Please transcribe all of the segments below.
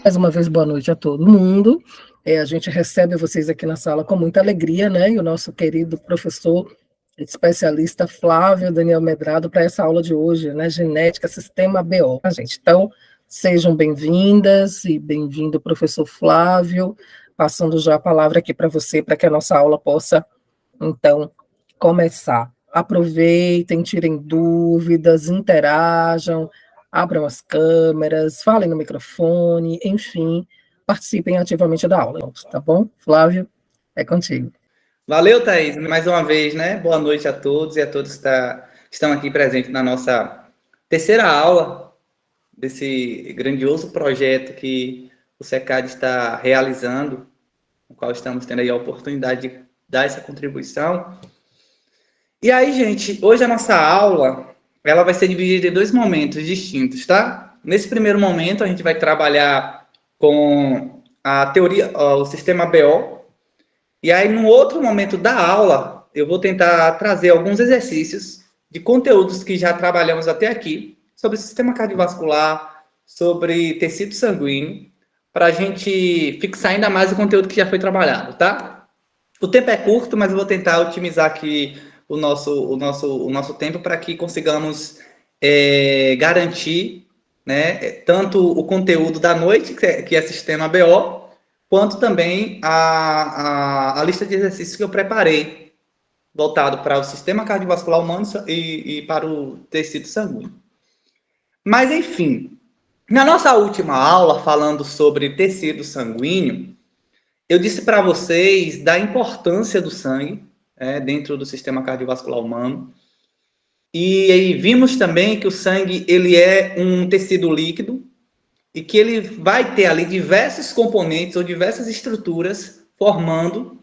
Mais uma vez, boa noite a todo mundo. A gente recebe vocês aqui na sala com muita alegria, né? E o nosso querido professor especialista Flávio Daniel Medrado para essa aula de hoje, né? Genética, Sistema BO. Gente, então, sejam bem-vindas e bem-vindo, professor Flávio. Passando já a palavra aqui para você, para que a nossa aula possa, então, começar. Aproveitem, tirem dúvidas, interajam, abram as câmeras, falem no microfone, enfim, participem ativamente da aula, tá bom? Flávio, é contigo. Valeu, Thaís, mais uma vez, né? Boa noite a todos e a todos que estão aqui presentes na nossa terceira aula desse grandioso projeto que o SECAD está realizando, no qual estamos tendo aí a oportunidade de dar essa contribuição. E aí, gente, hoje a nossa aula, ela vai ser dividida em dois momentos distintos, tá? Nesse primeiro momento, a gente vai trabalhar com a teoria, o sistema BO. E aí, no outro momento da aula, eu vou tentar trazer alguns exercícios de conteúdos que já trabalhamos até aqui, sobre o sistema cardiovascular, sobre tecido sanguíneo, para a gente fixar ainda mais o conteúdo que já foi trabalhado, tá? O tempo é curto, mas eu vou tentar otimizar aqui o nosso tempo para que consigamos garantir, né, tanto o conteúdo da noite, que é sistema BO, quanto também a lista de exercícios que eu preparei, voltado para o sistema cardiovascular humano e para o tecido sanguíneo. Mas, enfim, na nossa última aula, falando sobre tecido sanguíneo, eu disse para vocês da importância do sangue dentro do sistema cardiovascular humano. E aí vimos também que o sangue ele é um tecido líquido, e que ele vai ter ali diversos componentes ou diversas estruturas formando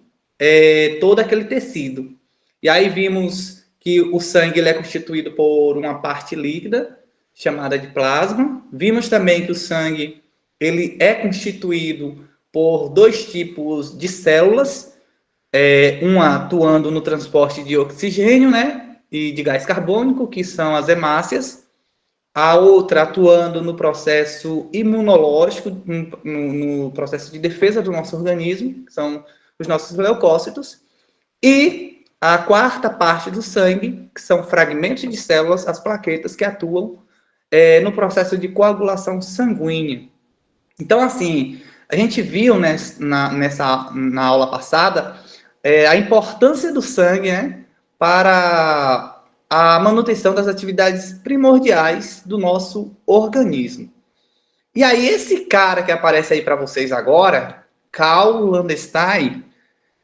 todo aquele tecido. E aí vimos que o sangue ele é constituído por uma parte líquida, chamada de plasma. Vimos também que o sangue ele é constituído por dois tipos de células, uma atuando no transporte de oxigênio, né, e de gás carbônico, que são as hemácias, a outra atuando no processo imunológico, no processo de defesa do nosso organismo, que são os nossos leucócitos, e a quarta parte do sangue, que são fragmentos de células, as plaquetas, que atuam no processo de coagulação sanguínea. Então, assim, a gente viu na aula passada a importância do sangue, né, para a manutenção das atividades primordiais do nosso organismo. E aí, esse cara que aparece aí para vocês agora, Carl Landstein,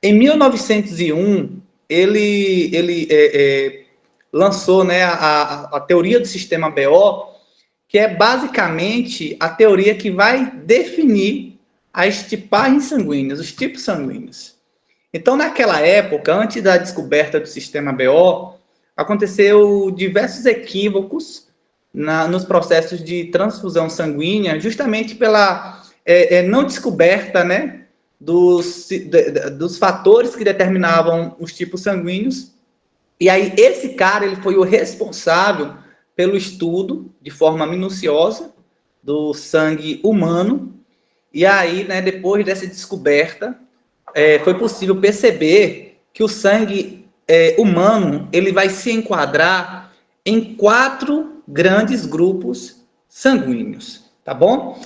em 1901, ele lançou, né, a teoria do sistema BO, que é basicamente a teoria que vai definir as tipagens sanguíneas, os tipos sanguíneos. Então, naquela época, antes da descoberta do sistema BO, aconteceu diversos equívocos nos processos de transfusão sanguínea, justamente pela não descoberta, né, dos fatores que determinavam os tipos sanguíneos. E aí esse cara ele foi o responsável pelo estudo de forma minuciosa do sangue humano. E aí, né, depois dessa descoberta, foi possível perceber que o sangue humano ele vai se enquadrar em 4 grandes grupos sanguíneos, tá bom?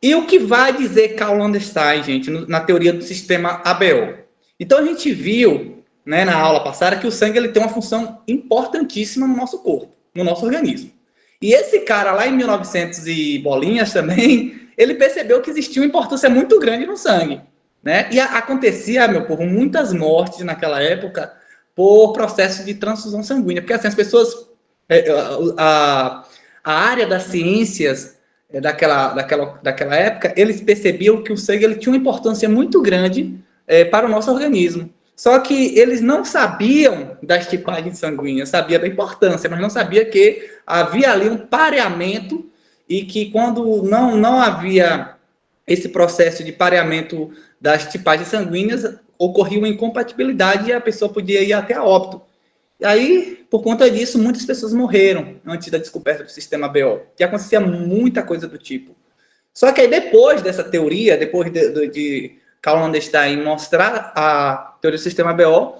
E o que vai dizer Carl Landstein, gente, na teoria do sistema ABO? Então a gente viu, né, na aula passada, que o sangue ele tem uma função importantíssima no nosso corpo, no nosso organismo. E esse cara lá em 1900 e bolinhas também, ele percebeu que existia uma importância muito grande no sangue, né? E acontecia, meu povo, muitas mortes naquela época por processo de transfusão sanguínea, porque assim, as pessoas, a área das ciências daquela época, eles percebiam que o sangue ele tinha uma importância muito grande para o nosso organismo. Só que eles não sabiam das tipagens sanguíneas, sabiam da importância, mas não sabia que havia ali um pareamento e que quando não havia esse processo de pareamento das tipagens sanguíneas, ocorria uma incompatibilidade e a pessoa podia ir até a óbito. E aí, por conta disso, muitas pessoas morreram antes da descoberta do sistema BO. E acontecia muita coisa do tipo. Só que aí depois dessa teoria, depois de Karl Landstein mostrar a teoria do sistema BO,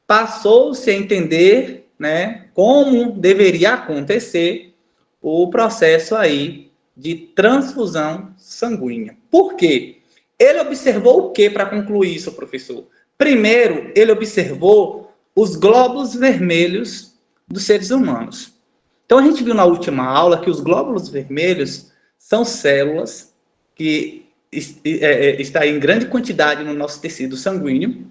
passou-se a entender, né, como deveria acontecer o processo aí de transfusão sanguínea. Por quê? Ele observou o que para concluir isso, professor? Primeiro, ele observou os glóbulos vermelhos dos seres humanos. Então, a gente viu na última aula que os glóbulos vermelhos são células que estão em grande quantidade no nosso tecido sanguíneo,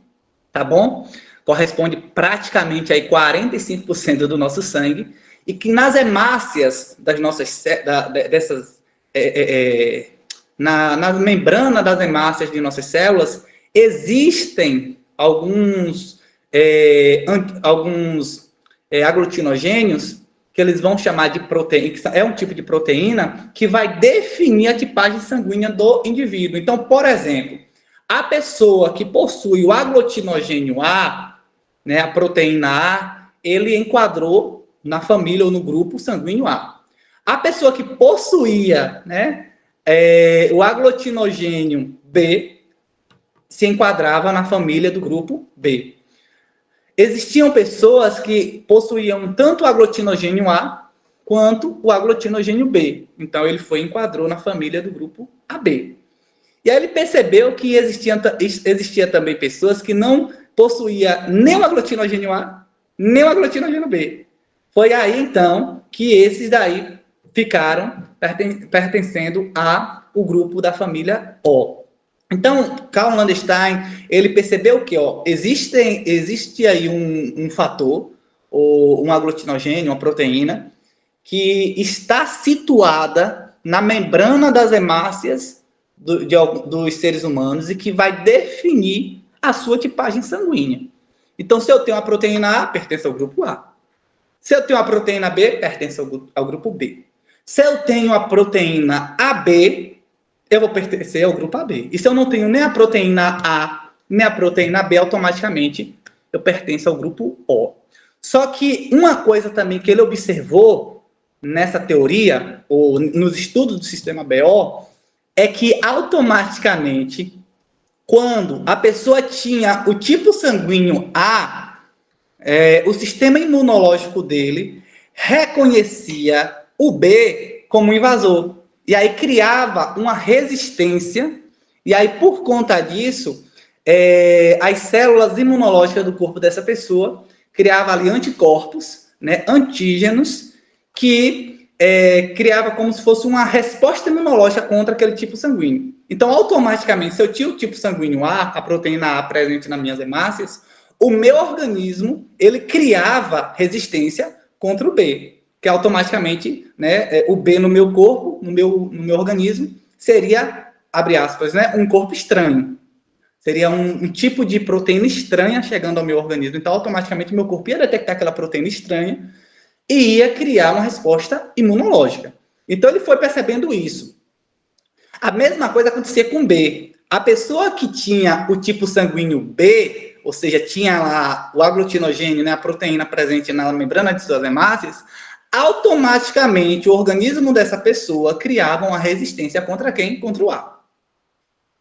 tá bom? Corresponde praticamente aí 45% do nosso sangue, e que nas hemácias das nossas na membrana das hemácias de nossas células existem alguns aglutinogênios que eles vão chamar de proteína, que é um tipo de proteína que vai definir a tipagem sanguínea do indivíduo. Então, por exemplo, a pessoa que possui o aglutinogênio A, né, a proteína A, ele enquadrou na família ou no grupo sanguíneo A. A pessoa que possuía, né, o aglutinogênio B se enquadrava na família do grupo B. Existiam pessoas que possuíam tanto o aglutinogênio A quanto o aglutinogênio B. Então, ele enquadrou na família do grupo AB. E aí ele percebeu que existia também pessoas que não possuíam nem o aglutinogênio A, nem o aglutinogênio B. Foi aí, então, que esses daí ficaram pertencendo ao grupo da família O. Então, Karl Landstein, ele percebeu que existe aí um fator, ou um aglutinogênio, uma proteína, que está situada na membrana das hemácias dos seres humanos e que vai definir a sua tipagem sanguínea. Então, se eu tenho uma proteína A, pertence ao grupo A. Se eu tenho uma proteína B, pertence ao grupo B. Se eu tenho a proteína AB, eu vou pertencer ao grupo AB. E se eu não tenho nem a proteína A, nem a proteína B, automaticamente eu pertenço ao grupo O. Só que uma coisa também que ele observou nessa teoria, ou nos estudos do sistema BO, é que automaticamente, quando a pessoa tinha o tipo sanguíneo A, o sistema imunológico dele reconhecia o B como invasor. E aí criava uma resistência, e aí por conta disso, as células imunológicas do corpo dessa pessoa criavam ali anticorpos, né, antígenos, que criava como se fosse uma resposta imunológica contra aquele tipo sanguíneo. Então, automaticamente, se eu tinha o tipo sanguíneo A, a proteína A presente nas minhas hemácias, o meu organismo, ele criava resistência contra o B, que automaticamente, né, o B no meu corpo, no meu organismo, seria, abre aspas, né, um corpo estranho. Seria um tipo de proteína estranha chegando ao meu organismo. Então, automaticamente, o meu corpo ia detectar aquela proteína estranha e ia criar uma resposta imunológica. Então, ele foi percebendo isso. A mesma coisa acontecia com B. A pessoa que tinha o tipo sanguíneo B, ou seja, tinha lá o aglutinogênio, né, a proteína presente na membrana de suas hemácias, automaticamente o organismo dessa pessoa criava uma resistência contra quem? Contra o A.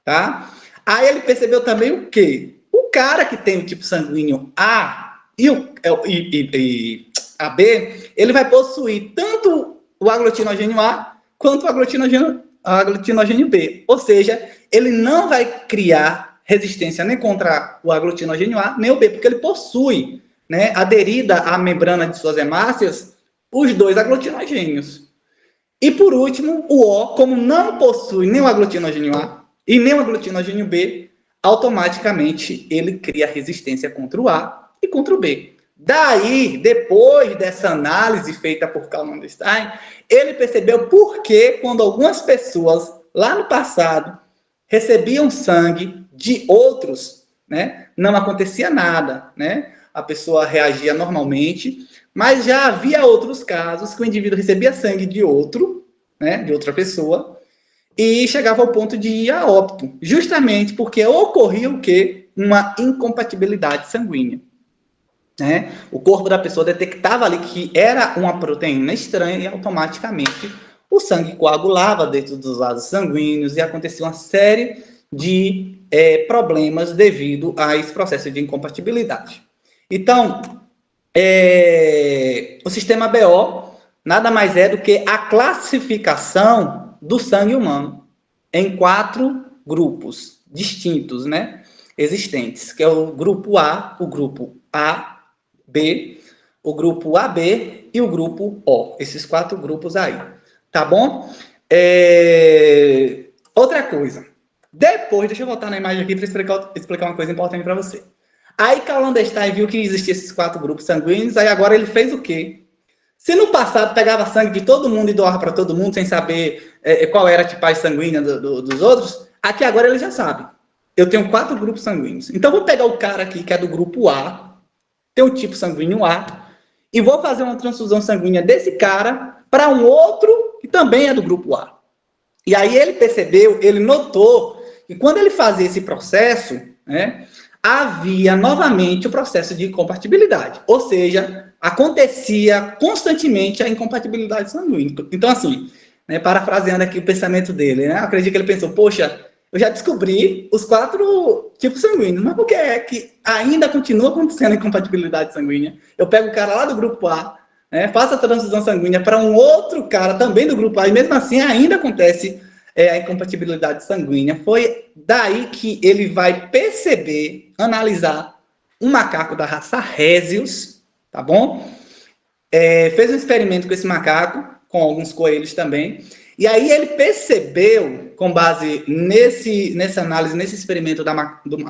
Tá? Aí ele percebeu também o quê? O cara que tem o tipo sanguíneo A e AB, ele vai possuir tanto o aglutinogênio A quanto o aglutinogênio B. Ou seja, ele não vai criar resistência nem contra o aglutinogênio A, nem o B, porque ele possui, né, aderida à membrana de suas hemácias, os dois aglutinogênios. E por último, o O, como não possui nem o aglutinogênio A e nem o aglutinogênio B, automaticamente ele cria resistência contra o A e contra o B. Daí, depois dessa análise feita por Karl Landstein, ele percebeu por que quando algumas pessoas lá no passado recebiam sangue de outros, né, não acontecia nada, né? A pessoa reagia normalmente, mas já havia outros casos que o indivíduo recebia sangue de outro, né, de outra pessoa, e chegava ao ponto de ir a óbito, justamente porque ocorria o quê? Uma incompatibilidade sanguínea. Né? O corpo da pessoa detectava ali que era uma proteína estranha e automaticamente o sangue coagulava dentro dos vasos sanguíneos e acontecia uma série de problemas devido a esse processo de incompatibilidade. Então, o sistema BO nada mais é do que a classificação do sangue humano em 4 grupos distintos, né, existentes, que é o grupo A, o grupo AB, o grupo AB e o grupo O. Esses 4 grupos aí, tá bom? Outra coisa. Depois, deixa eu voltar na imagem aqui para explicar uma coisa importante para você. Aí Karl Landstein viu que existiam esses 4 grupos sanguíneos, aí agora ele fez o quê? Se no passado pegava sangue de todo mundo e doava para todo mundo, sem saber qual era a tipagem sanguínea dos outros, aqui agora ele já sabe. Eu tenho 4 grupos sanguíneos. Então, vou pegar o cara aqui que é do grupo A, tem o tipo sanguíneo A, e vou fazer uma transfusão sanguínea desse cara para um outro que também é do grupo A. E aí ele percebeu, ele notou que quando ele fazia esse processo, né, havia novamente o processo de incompatibilidade. Ou seja, acontecia constantemente a incompatibilidade sanguínea. Então, assim, né, parafraseando aqui o pensamento dele, né, eu acredito que ele pensou, poxa, eu já descobri os 4 tipos sanguíneos, mas por que é que ainda continua acontecendo a incompatibilidade sanguínea? Eu pego o cara lá do grupo A, né, faço a transfusão sanguínea para um outro cara também do grupo A, e mesmo assim ainda acontece a incompatibilidade sanguínea. Foi daí que ele vai perceber, analisar um macaco da raça Rhésius, tá bom? Fez um experimento com esse macaco, com alguns coelhos também, e aí ele percebeu, com base nessa análise, nesse experimento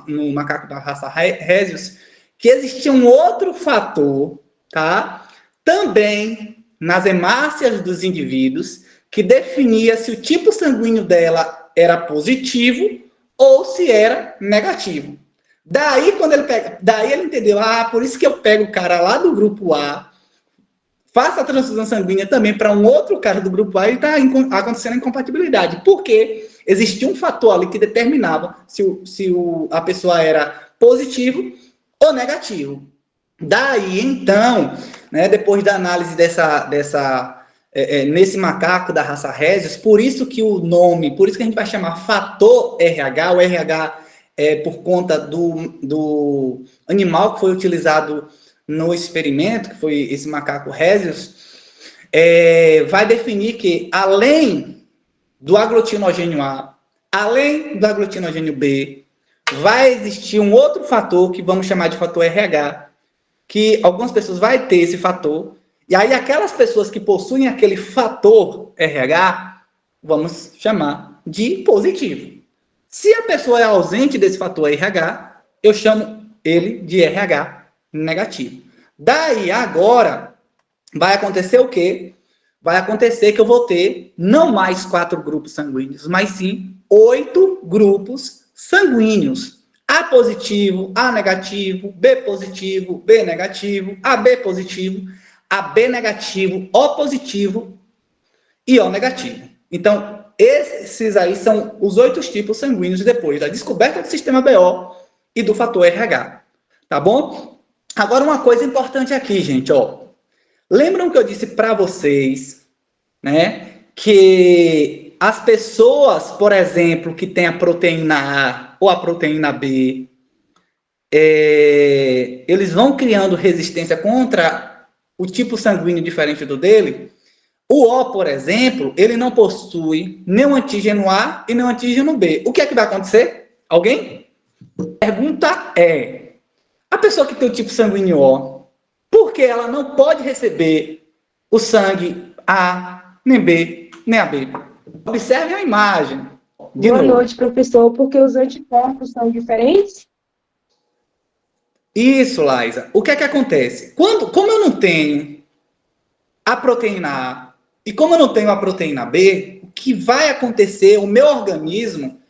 no macaco da raça Rhésius, que existia um outro fator, tá? Também nas hemácias dos indivíduos, que definia se o tipo sanguíneo dela era positivo ou se era negativo. Daí, ele entendeu, por isso que eu pego o cara lá do grupo A, faço a transfusão sanguínea também para um outro cara do grupo A e está acontecendo a incompatibilidade. Porque existia um fator ali que determinava se a pessoa era positivo ou negativo. Daí, então, né, depois da análise nesse macaco da raça Rhésius, por isso que a gente vai chamar fator RH, o RH é por conta do animal que foi utilizado no experimento, que foi esse macaco Rhésius, vai definir que, além do aglutinogênio A, além do aglutinogênio B, vai existir um outro fator que vamos chamar de fator RH, que algumas pessoas vão ter esse fator, e aí aquelas pessoas que possuem aquele fator RH, vamos chamar de positivo. Se a pessoa é ausente desse fator RH, eu chamo ele de RH negativo. Daí, agora, vai acontecer o quê? Vai acontecer que eu vou ter não mais 4 grupos sanguíneos, mas sim 8 grupos sanguíneos. A positivo, A negativo, B positivo, B negativo, AB positivo, AB negativo, O positivo e O negativo. Então, esses aí são os 8 tipos sanguíneos depois da descoberta do sistema BO e do fator RH. Tá bom? Agora, uma coisa importante aqui, gente, ó. Lembram que eu disse para vocês, né, que as pessoas, por exemplo, que têm a proteína A ou a proteína B, eles vão criando resistência contra o tipo sanguíneo diferente do dele? O O, por exemplo, ele não possui nem o antígeno A e nem o antígeno B. O que é que vai acontecer? Alguém? A pergunta é, a pessoa que tem o tipo sanguíneo O, por que ela não pode receber o sangue A, nem B, nem AB? Observe a imagem. Boa noite, professor. Porque os anticorpos são diferentes? Isso, Laísa. O que é que acontece? Como eu não tenho a proteína A e como eu não tenho a proteína B, o que vai acontecer? O meu organismo,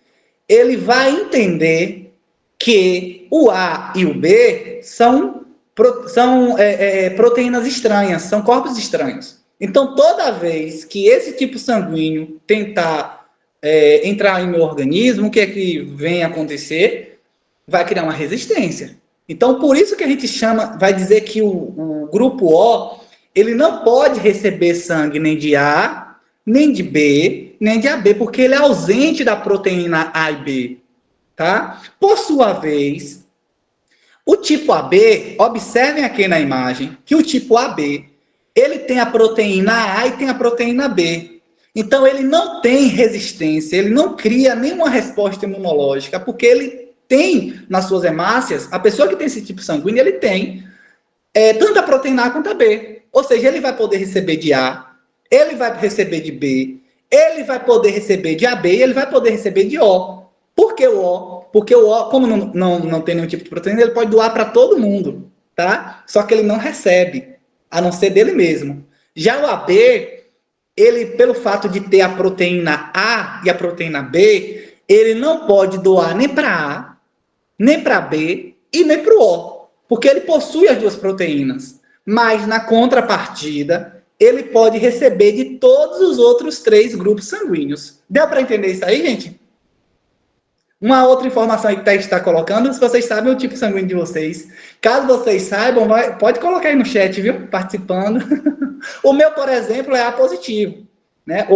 ele vai entender que o A e o B são proteínas estranhas, são corpos estranhos. Então, toda vez que esse tipo sanguíneo tentar entrar em meu organismo, o que é que vem acontecer? Vai criar uma resistência. Então, por isso que a gente vai dizer que o grupo O, ele não pode receber sangue nem de A, nem de B, nem de AB, porque ele é ausente da proteína A e B, tá? Por sua vez, o tipo AB, observem aqui na imagem, que o tipo AB, ele tem a proteína A e tem a proteína B. Então, ele não tem resistência, ele não cria nenhuma resposta imunológica, porque ele tem nas suas hemácias, a pessoa que tem esse tipo sanguíneo, ele tem tanto a proteína A quanto a B. Ou seja, ele vai poder receber de A, ele vai receber de B, ele vai poder receber de AB e ele vai poder receber de O. Por que o O? Porque o O, como não tem nenhum tipo de proteína, ele pode doar para todo mundo, tá? Só que ele não recebe, a não ser dele mesmo. Já o AB, ele, pelo fato de ter a proteína A e a proteína B, ele não pode doar nem para A, nem para B e nem para o O, porque ele possui as duas proteínas. Mas, na contrapartida, ele pode receber de todos os outros 3 grupos sanguíneos. Deu para entender isso aí, gente? Uma outra informação aí que a gente está colocando, se vocês sabem o tipo sanguíneo de vocês. Caso vocês saibam, pode colocar aí no chat, viu? Participando. O meu, por exemplo, é A positivo. Né?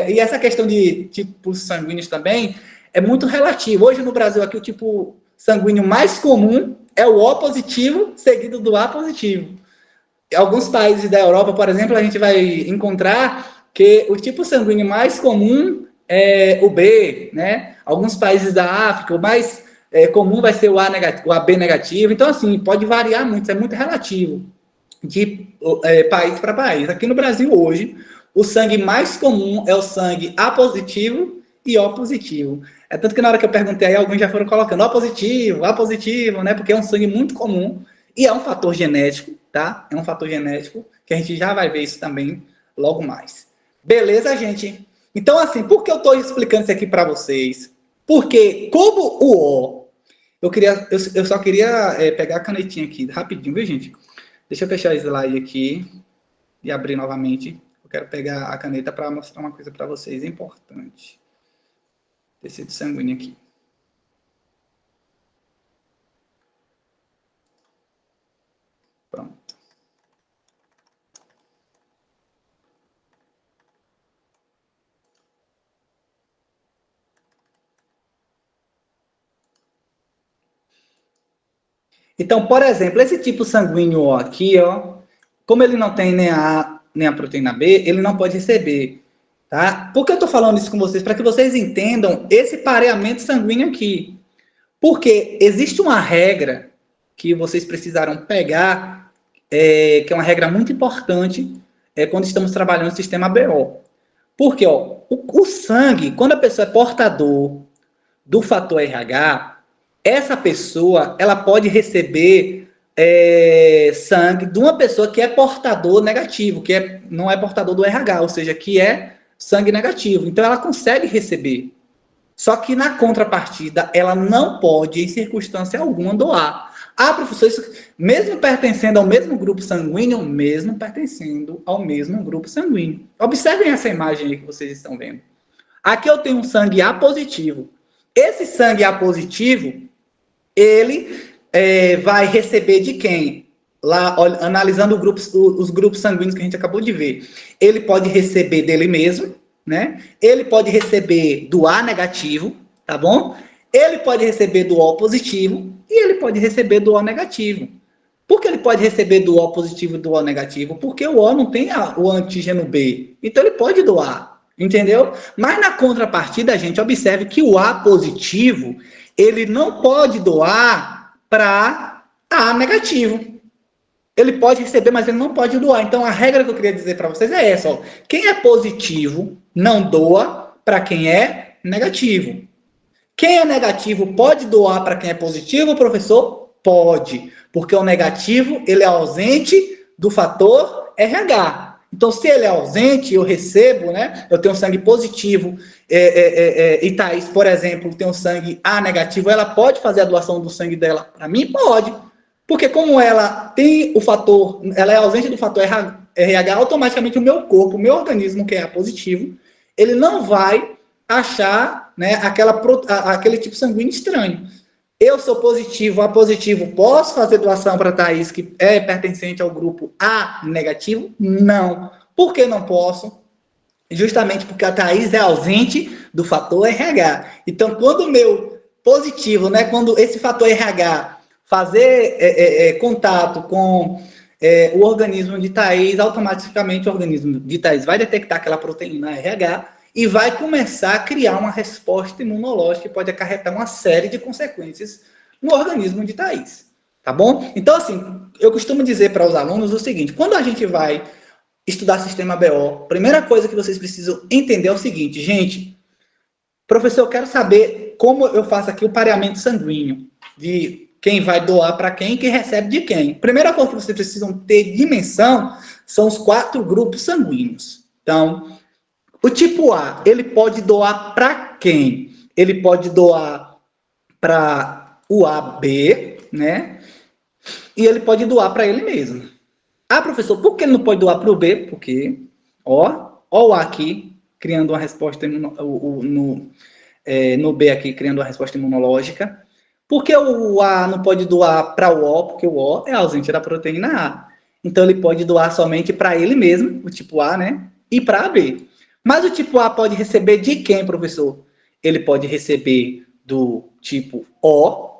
E essa questão de tipos sanguíneos também é muito relativo. Hoje no Brasil, aqui, o tipo sanguíneo mais comum é o O positivo, seguido do A positivo. Em alguns países da Europa, por exemplo, a gente vai encontrar que o tipo sanguíneo mais comum é o B, né? Alguns países da África, o mais comum vai ser o AB negativo. Então, assim, pode variar muito, é muito relativo de país para país. Aqui no Brasil, hoje, o sangue mais comum é o sangue A positivo e O positivo. É tanto que na hora que eu perguntei aí, alguns já foram colocando A positivo, né? Porque é um sangue muito comum e é um fator genético, tá? É um fator genético que a gente já vai ver isso também logo mais. Beleza, gente? Então, assim, por que eu estou explicando isso aqui para vocês? Porque, como o O, eu só queria pegar a canetinha aqui, rapidinho, viu, gente? Deixa eu fechar o slide aqui e abrir novamente. Eu quero pegar a caneta para mostrar uma coisa para vocês importante. Tecido sanguíneo aqui. Pronto. Então, por exemplo, esse tipo sanguíneo O aqui, ó, como ele não tem nem a proteína B, ele não pode receber, tá? Por que eu tô falando isso com vocês? Para que vocês entendam esse pareamento sanguíneo aqui. Porque existe uma regra que vocês precisaram pegar, que é uma regra muito importante quando estamos trabalhando no sistema BO. Porque ó, o sangue, quando a pessoa é portador do fator RH, essa pessoa ela pode receber sangue de uma pessoa que é portador negativo, que não é portador do RH, ou seja, que é sangue negativo. Então, ela consegue receber. Só que, na contrapartida, ela não pode, em circunstância alguma, doar. Ah, professor, isso, mesmo pertencendo ao mesmo grupo sanguíneo, mesmo pertencendo ao mesmo grupo sanguíneo. Observem essa imagem aí que vocês estão vendo. Aqui eu tenho um sangue A positivo. Esse sangue A positivo, ele vai receber de quem? Lá, analisando os grupos sanguíneos que a gente acabou de ver. Ele pode receber dele mesmo, né? Ele pode receber do A negativo, tá bom? Ele pode receber do O positivo e ele pode receber do O negativo. Por que ele pode receber do O positivo e do O negativo? Porque o O não tem o antígeno B. Então ele pode doar, entendeu? Mas na contrapartida, a gente observe que o A positivo, ele não pode doar para A negativo. Ele pode receber, mas ele não pode doar. Então, a regra que eu queria dizer para vocês é essa. Ó. Quem é positivo não doa para quem é negativo. Quem é negativo pode doar para quem é positivo, professor? Pode. Porque o negativo ele é ausente do fator RH. Então, se ele é ausente, eu recebo, né? Eu tenho sangue positivo. E Thaís, por exemplo, tem um sangue A negativo. Ela pode fazer a doação do sangue dela para mim? Pode. Porque como ela tem o fator, ela é ausente do fator RH, automaticamente o meu corpo, o meu organismo, que é A positivo, ele não vai achar, né, aquele tipo sanguíneo estranho. Eu sou positivo, A positivo, posso fazer doação para a Thaís, que é pertencente ao grupo A negativo? Não. Por que não posso? justamente porque a Thaís é ausente do fator RH. Então, quando o meu positivo, né, quando esse fator RH fazer contato com o organismo de Thaís, automaticamente o organismo de Thaís vai detectar aquela proteína RH e vai começar a criar uma resposta imunológica que pode acarretar uma série de consequências no organismo de Thaís. Tá bom? Então, assim, eu costumo dizer para os alunos o seguinte: quando a gente vai estudar sistema BO, primeira coisa que vocês precisam entender é o seguinte, gente. Professor, eu quero saber como eu faço aqui o pareamento sanguíneo, de quem vai doar para quem e quem recebe de quem. Primeira coisa que vocês precisam ter dimensão são os 4 grupos sanguíneos. Então, o tipo A, ele pode doar para quem? Ele pode doar para o AB, né? E ele pode doar para ele mesmo. Ah, professor, por que ele não pode doar para o B? Porque, ó o A aqui, criando uma resposta no B aqui, criando uma resposta imunológica. Por que o A não pode doar para o O? Porque o O é ausente da proteína A. Então, ele pode doar somente para ele mesmo, o tipo A, né? E para a B. Mas o tipo A pode receber de quem, professor? Ele pode receber do tipo O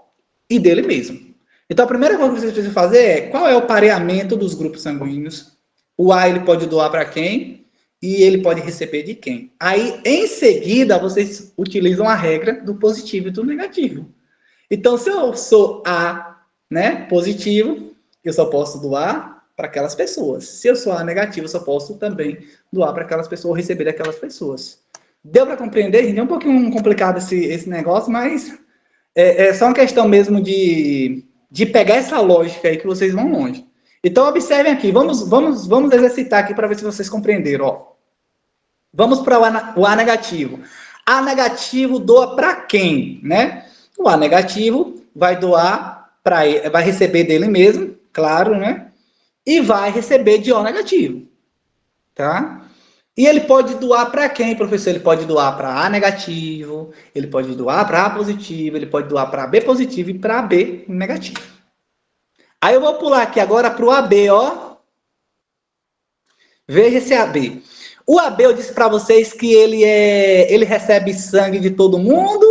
e dele mesmo. Então, a primeira coisa que vocês precisam fazer é qual é o pareamento dos grupos sanguíneos. O A ele pode doar para quem e ele pode receber de quem. Aí, em seguida, vocês utilizam a regra do positivo e do negativo. Então, se eu sou A, né, positivo, eu só posso doar para aquelas pessoas. Se eu sou A negativo, eu só posso também doar para aquelas pessoas, receber daquelas pessoas. Deu para compreender, gente? É um pouquinho complicado esse negócio, mas é só uma questão mesmo de pegar essa lógica aí que vocês vão longe. Então, observem aqui. Vamos exercitar aqui para ver se vocês compreenderam. Ó. Vamos para o A negativo. A negativo doa para quem, né? O A negativo vai doar para ele, vai receber dele mesmo, claro, né? E vai receber de O negativo, tá? E ele pode doar para quem, professor? Ele pode doar para A negativo, ele pode doar para A positivo, ele pode doar para B positivo e para B negativo. Aí eu vou pular aqui agora para o AB, ó. Veja esse AB. O AB eu disse para vocês que ele recebe sangue de todo mundo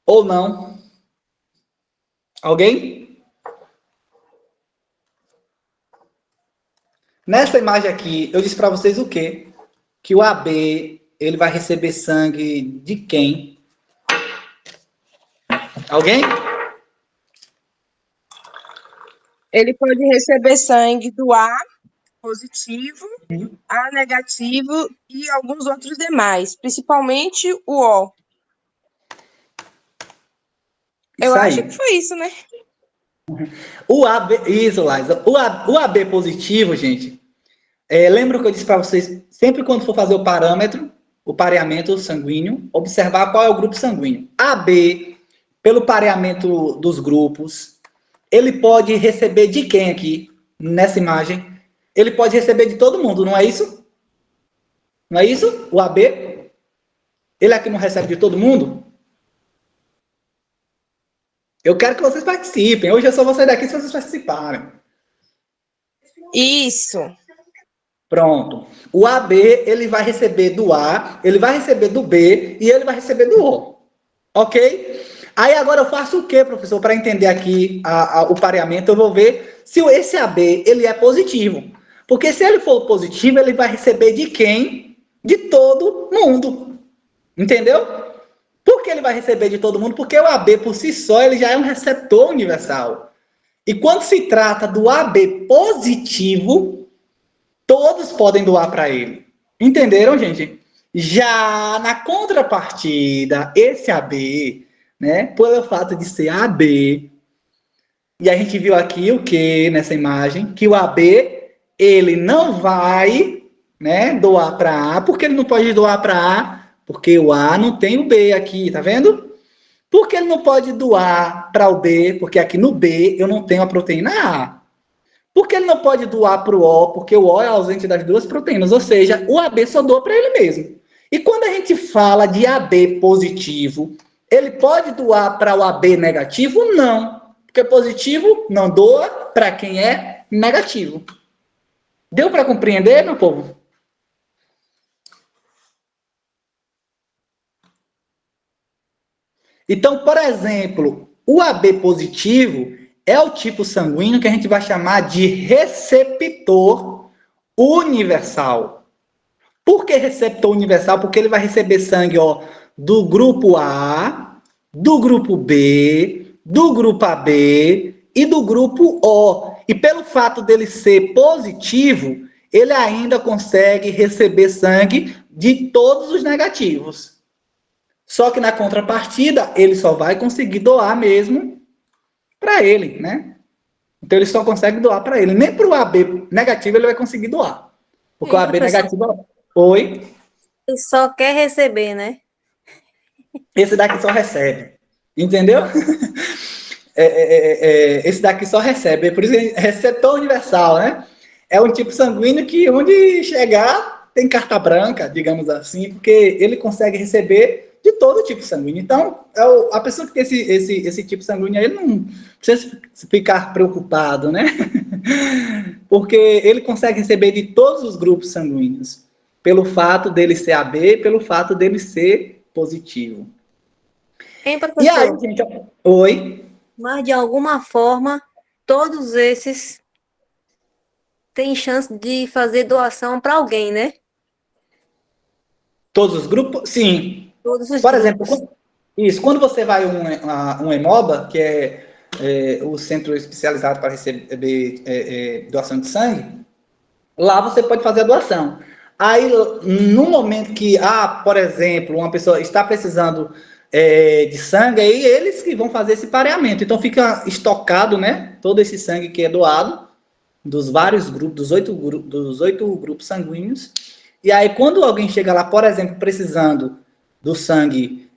ou não? Alguém? Nessa imagem aqui, eu disse para vocês o quê? Que o AB, ele vai receber sangue de quem? Alguém? Ele pode receber sangue do A positivo, A negativo e alguns outros demais, principalmente o O. Eu acho que foi isso, né? O AB, isso, Liza. O AB positivo, gente, lembra que eu disse para vocês, sempre quando for fazer o parâmetro, o pareamento sanguíneo, observar qual é o grupo sanguíneo. AB, pelo pareamento dos grupos, ele pode receber de quem aqui, nessa imagem? Ele pode receber de todo mundo, não é isso? Não é isso? O AB? Ele aqui não recebe de todo mundo? Eu quero que vocês participem. Hoje eu só vou sair daqui se vocês participarem. Isso. Pronto. O AB, ele vai receber do A, ele vai receber do B e ele vai receber do O. Ok? Aí agora eu faço o quê, professor? Para entender aqui o pareamento, eu vou ver se esse AB, ele é positivo. Porque se ele for positivo, ele vai receber de quem? De todo mundo. Entendeu? Por que ele vai receber de todo mundo? Porque o AB, por si só, ele já é um receptor universal. E quando se trata do AB positivo, todos podem doar para ele. Entenderam, gente? Já na contrapartida, esse AB, né, pelo fato de ser AB, e a gente viu aqui o que nessa imagem? Que o AB, ele não vai, né, doar para A. Por que ele não pode doar para A? Porque o A não tem o B aqui, tá vendo? Por que ele não pode doar para o B? Porque aqui no B eu não tenho a proteína A. Por que ele não pode doar para o O? Porque o O é ausente das duas proteínas, ou seja, o AB só doa para ele mesmo. E quando a gente fala de AB positivo, ele pode doar para o AB negativo? Não. Porque positivo não doa para quem é negativo. Deu para compreender, meu povo? Então, por exemplo, o AB positivo é o tipo sanguíneo que a gente vai chamar de receptor universal. Por que receptor universal? Porque ele vai receber sangue, ó, do grupo A, do grupo B, do grupo AB e do grupo O. E pelo fato dele ser positivo, ele ainda consegue receber sangue de todos os negativos. Só que na contrapartida, ele só vai conseguir doar mesmo para ele, né? Então ele só consegue doar para ele. Nem para o AB negativo ele vai conseguir doar. Porque o AB professor, negativo, oi, ele só quer receber, né? esse daqui só recebe. Entendeu? Esse daqui só recebe. Por isso que é receptor universal, né? É um tipo sanguíneo que onde chegar tem carta branca, digamos assim, porque ele consegue receber de todo tipo sanguíneo. Então, a pessoa que tem esse tipo sanguíneo, ele não precisa ficar preocupado, né? Porque ele consegue receber de todos os grupos sanguíneos, pelo fato dele ser AB, pelo fato dele ser positivo. Hein, E aí, professor? gente, oi? Mas de alguma forma, todos esses têm chance de fazer doação para alguém, né? Todos os grupos? Sim. Todos os Por exemplo, grupos. quando você vai a um Hemoba, que é o centro especializado para receber doação de sangue, lá você pode fazer a doação. Aí, no momento que, por exemplo, uma pessoa está precisando de sangue, aí eles que vão fazer esse pareamento. Então, fica estocado, né, todo esse sangue que é doado, dos vários grupos, dos oito grupos sanguíneos. E aí, quando alguém chega lá, por exemplo, precisando do sangue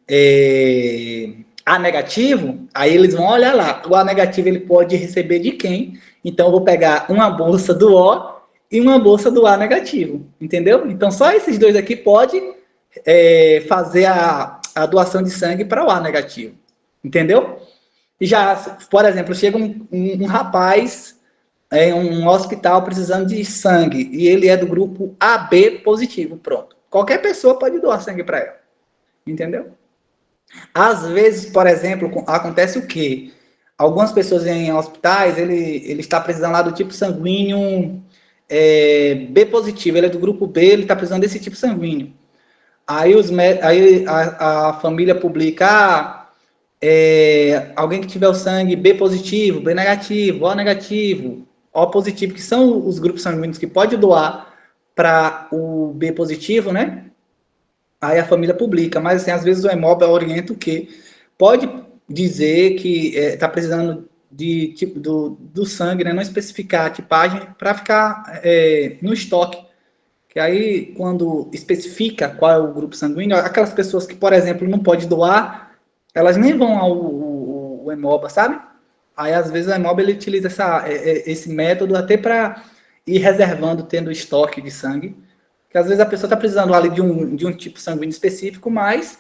A negativo, aí eles vão olhar lá. O A negativo ele pode receber de quem? Então, eu vou pegar uma bolsa do O e uma bolsa do A negativo, entendeu? Então, só esses dois aqui pode fazer a doação de sangue para o A negativo, entendeu? E já, por exemplo, chega um rapaz em um hospital precisando de sangue e ele é do grupo AB positivo, pronto. Qualquer pessoa pode doar sangue para ela, entendeu? Às vezes, por exemplo, acontece o quê? Algumas pessoas em hospitais, ele está precisando lá do tipo sanguíneo B positivo, ele é do grupo B, ele está precisando desse tipo sanguíneo. Aí, a família publica, alguém que tiver o sangue B positivo, B negativo, O negativo, O positivo, que são os grupos sanguíneos que pode doar para o B positivo, né? Aí a família publica, mas assim, às vezes o Hemoba orienta o quê? Pode dizer que está precisando de tipo do sangue, né? Não especificar a tipagem para ficar no estoque. Que aí, quando especifica qual é o grupo sanguíneo, aquelas pessoas que, por exemplo, não pode doar, elas nem vão ao Hemoba, sabe? Aí, às vezes, o Hemoba ele utiliza esse método até para ir reservando, tendo estoque de sangue. Que às vezes a pessoa está precisando ali de um tipo sanguíneo específico, mas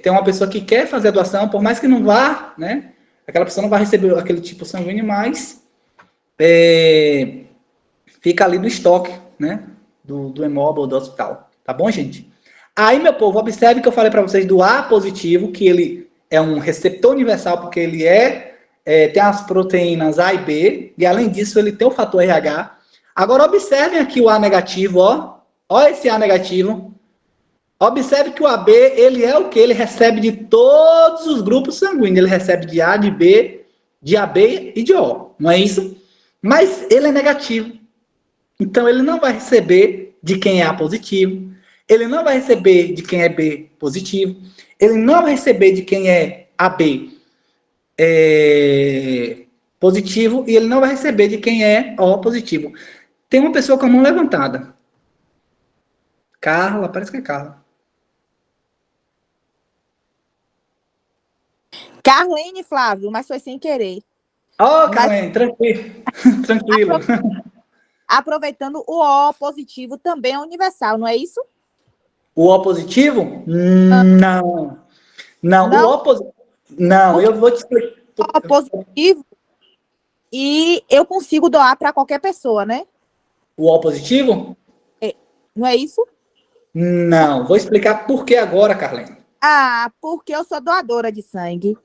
tem uma pessoa que quer fazer a doação, por mais que não vá, né? Aquela pessoa não vai receber aquele tipo sanguíneo, mas fica ali no estoque, né? Do Hemoba ou do hospital. Tá bom, gente? Aí, meu povo, observe que eu falei para vocês do A positivo, que ele é um receptor universal, porque ele tem as proteínas A e B, e além disso, ele tem o fator RH. Agora, observem aqui o A negativo, ó. Ó esse A negativo. Observe que o AB, ele é o que? Ele recebe de todos os grupos sanguíneos. Ele recebe de A, de B, de AB e de O. Não é isso? Mas ele é negativo. Então, ele não vai receber de quem é A positivo. Ele não vai receber de quem é B positivo. Ele não vai receber de quem é AB positivo. E ele não vai receber de quem é O positivo. Tem uma pessoa com a mão levantada. Carla, parece que é Carla. Carlene, Flávio, mas foi sem querer. Carlene, tranquilo. Tranquilo. Aproveitando, o O positivo também é universal, não é isso? O O positivo? Não. Não, o O positivo. Não, eu vou te explicar. O positivo e eu consigo doar para qualquer pessoa, né? O O positivo? Não é isso? Não. Vou explicar por que agora, Carlene. Ah, porque eu sou doadora de sangue.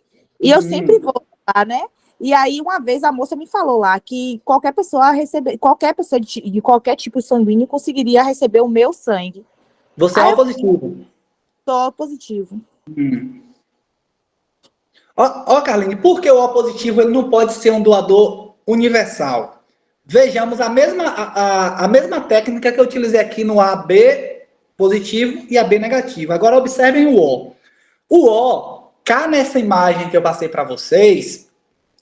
E eu sempre vou lá, né? E aí, uma vez, a moça me falou lá que qualquer pessoa de qualquer tipo sanguíneo conseguiria receber o meu sangue. Você é Aí O eu positivo. sou positivo. Ó, Carline, por que o O positivo ele não pode ser um doador universal? Vejamos a mesma técnica que eu utilizei aqui no AB positivo e AB negativo. Agora observem o O. O O, cá nessa imagem que eu passei para vocês,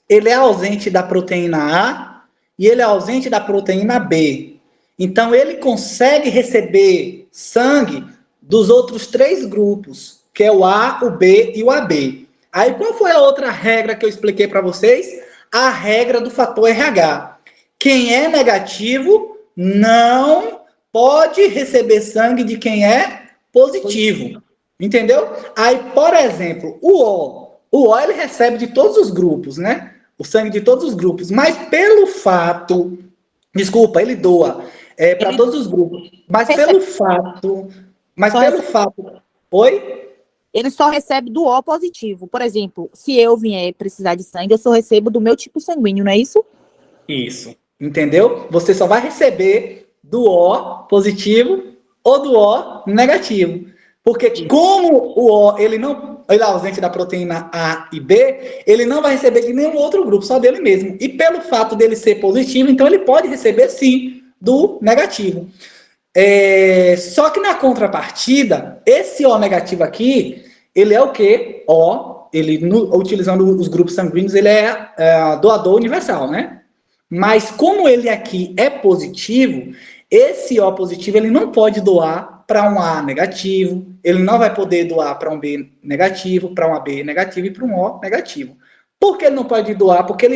ele é ausente da proteína A e ele é ausente da proteína B. Então, ele consegue receber sangue dos outros 3 grupos, que é o A, o B e o AB. Aí, qual foi a outra regra que eu expliquei para vocês? A regra do fator RH. Quem é negativo não pode receber sangue de quem é positivo. Entendeu? Aí, por exemplo, o O ele recebe de todos os grupos, né? O sangue de todos os grupos, mas pelo fato, desculpa, ele doa para todos os grupos, mas pelo fato, oi? Ele só recebe do O positivo. Por exemplo, se eu vier precisar de sangue, eu só recebo do meu tipo sanguíneo, não é isso? Isso. Entendeu? Você só vai receber do O positivo ou do O negativo. Porque como o O ele é ausente da proteína A e B, ele não vai receber de nenhum outro grupo, só dele mesmo. E pelo fato dele ser positivo, então ele pode receber sim do negativo. Só que na contrapartida, esse O negativo aqui, ele é o quê? Utilizando os grupos sanguíneos, ele é doador universal, né? Mas como ele aqui é positivo, esse O positivo ele não pode doar para um A negativo, ele não vai poder doar para um B negativo, para um AB negativo e para um O negativo. Por que ele não pode doar? Porque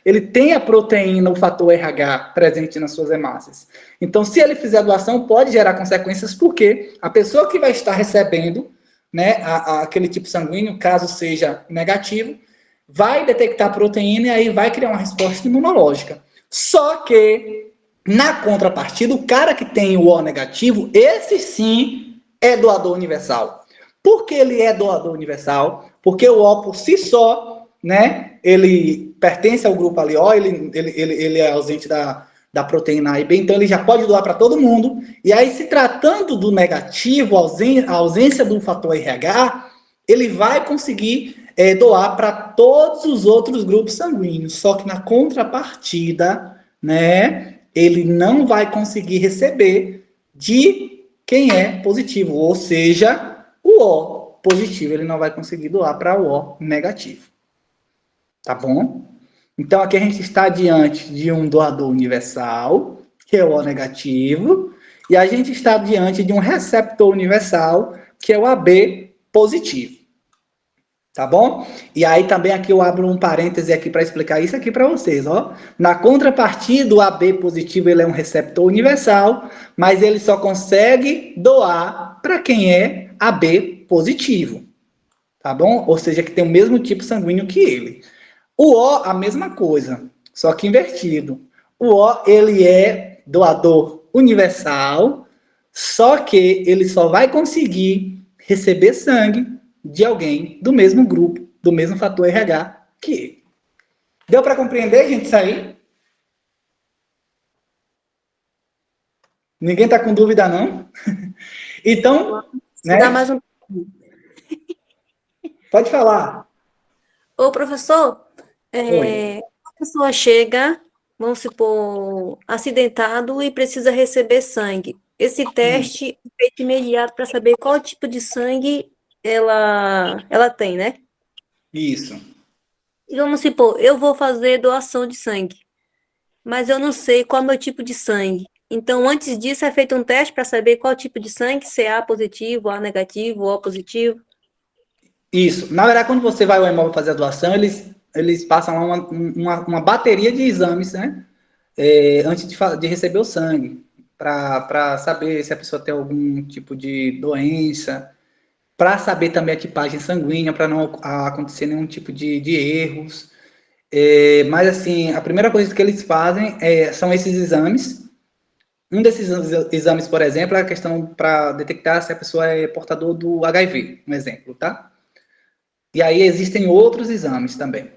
ele tem a proteína, o fator RH presente nas suas hemácias. Então, se ele fizer a doação, pode gerar consequências, porque a pessoa que vai estar recebendo, né, aquele tipo sanguíneo, caso seja negativo, vai detectar a proteína e aí vai criar uma resposta imunológica. Só que, na contrapartida, o cara que tem o O negativo, esse sim é doador universal. Por que ele é doador universal? Porque o O por si só, né, ele pertence ao grupo ali O, ele é ausente da proteína A e B, então ele já pode doar para todo mundo. E aí, se tratando do negativo, a ausência do fator RH, ele vai conseguir doar para todos os outros grupos sanguíneos. Só que na contrapartida, né, ele não vai conseguir receber de quem é positivo, ou seja, o O positivo ele não vai conseguir doar para o O negativo. Tá bom? Então aqui a gente está diante de um doador universal, que é o O negativo, e a gente está diante de um receptor universal, que é o AB positivo. Tá bom? E aí também aqui eu abro um parêntese aqui para explicar isso aqui para vocês, ó. Na contrapartida, o AB positivo ele é um receptor universal, mas ele só consegue doar para quem é AB positivo. Tá bom? Ou seja, que tem o mesmo tipo sanguíneo que ele. O O, a mesma coisa, só que invertido. O O, ele é doador universal, só que ele só vai conseguir receber sangue de alguém do mesmo grupo, do mesmo fator RH que ele. Deu para compreender, gente, isso aí? Ninguém está com dúvida, não? Então, né? Dá mais um... Pode falar. Ô, professor, a pessoa chega, vamos supor, acidentado e precisa receber sangue. Esse teste é feito imediato para saber qual tipo de sangue ela tem, né? Isso. E vamos supor, eu vou fazer doação de sangue, mas eu não sei qual é o meu tipo de sangue. Então, antes disso, é feito um teste para saber qual tipo de sangue, se é A positivo, A negativo, O positivo. Isso. Na verdade, quando você vai ao imóvel fazer a doação, eles passam lá uma bateria de exames, né? Antes de receber o sangue, para saber se a pessoa tem algum tipo de doença, para saber também a tipagem sanguínea, para não acontecer nenhum tipo de erros. Mas, assim, a primeira coisa que eles fazem são esses exames, Um desses exames, por exemplo, é a questão para detectar se a pessoa é portador do HIV, um exemplo, tá? E aí existem outros exames também,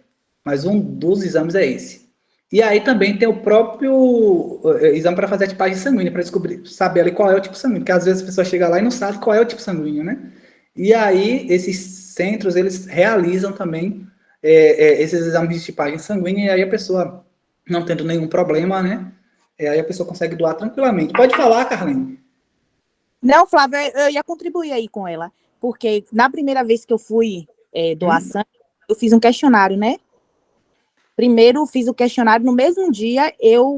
mas um dos exames é esse. E aí também tem o próprio exame para fazer a tipagem sanguínea, para descobrir, saber ali qual é o tipo sanguíneo, porque às vezes a pessoa chega lá e não sabe qual é o tipo sanguíneo, né? E aí esses centros, eles realizam também esses exames de tipagem sanguínea, e aí a pessoa, não tendo nenhum problema, né? Aí a pessoa consegue doar tranquilamente. Pode falar, Carlinhos. Não, Flávia, eu ia contribuir aí com ela, porque na primeira vez que eu fui doar sangue, eu fiz um questionário, né? Primeiro, fiz o questionário, no mesmo dia,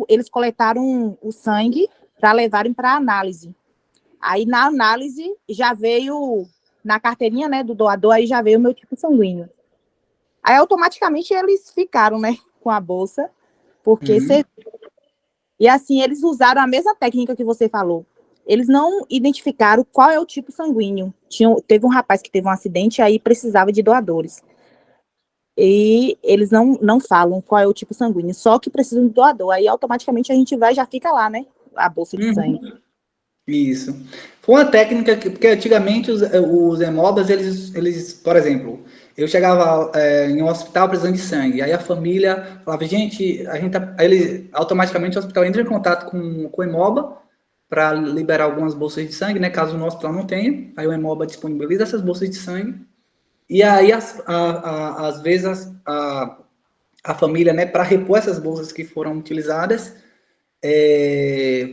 eles coletaram o sangue para levarem para análise. Aí, na análise, já veio, na carteirinha, né, do doador, aí já veio o meu tipo sanguíneo. Aí, automaticamente, eles ficaram, né, com a bolsa, porque... E, assim, eles usaram a mesma técnica que você falou. Eles não identificaram qual é o tipo sanguíneo. Teve um rapaz que teve um acidente, aí precisava de doadores. E eles não falam qual é o tipo sanguíneo, só que precisam de doador. Aí, automaticamente, a gente vai e já fica lá, né? A bolsa de sangue. Isso. Foi uma técnica porque antigamente os hemobas, eles, por exemplo, eu chegava em um hospital precisando de sangue, aí a família falava, gente, automaticamente o hospital entra em contato com o hemoba para liberar algumas bolsas de sangue, né? Caso o hospital não tenha, aí o hemoba disponibiliza essas bolsas de sangue. E aí, às vezes, a família, né, para repor essas bolsas que foram utilizadas,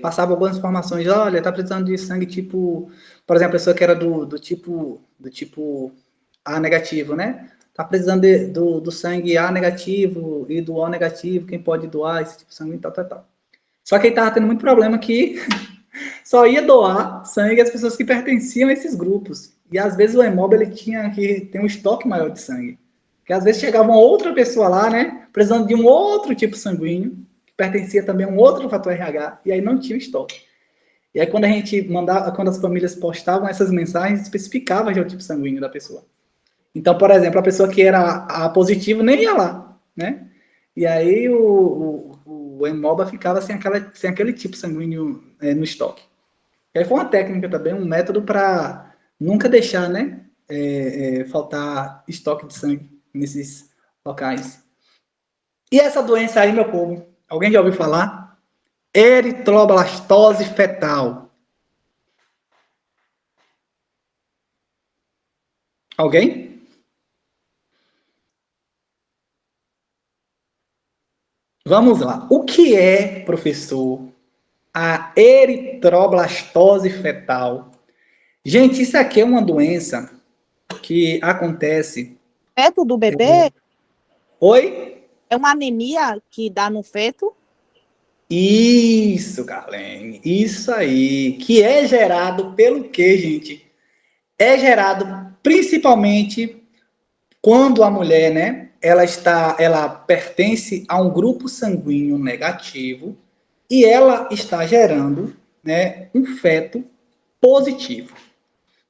passava algumas informações, olha, tá precisando de sangue tipo, por exemplo, a pessoa que era do tipo A negativo, né? Tá precisando do sangue A negativo e do O negativo, quem pode doar esse tipo de sangue, tal. Só que ele tava tendo muito problema que só ia doar sangue as pessoas que pertenciam a esses grupos. E às vezes o hemoba ele tinha que ter um estoque maior de sangue. Porque às vezes chegava uma outra pessoa lá, né, precisando de um outro tipo sanguíneo, que pertencia também a um outro fator RH, e aí não tinha estoque. E aí quando a gente mandava, quando as famílias postavam essas mensagens, especificava já o tipo sanguíneo da pessoa. Então, por exemplo, a pessoa que era A positivo nem ia lá, né? E aí o hemoba ficava sem aquele tipo sanguíneo no estoque. E aí foi uma técnica também, um método para nunca deixar, né, faltar estoque de sangue nesses locais. E essa doença aí, meu povo, alguém já ouviu falar? Eritroblastose fetal. Alguém? Vamos lá. O que é, professor, a eritroblastose fetal? Gente, isso aqui é uma doença que acontece... Feto do bebê Oi? é uma anemia que dá no feto? Isso, Carlene, isso aí. Que é gerado pelo quê, gente? É gerado principalmente quando a mulher, né, ela pertence a um grupo sanguíneo negativo e ela está gerando, né, um feto positivo.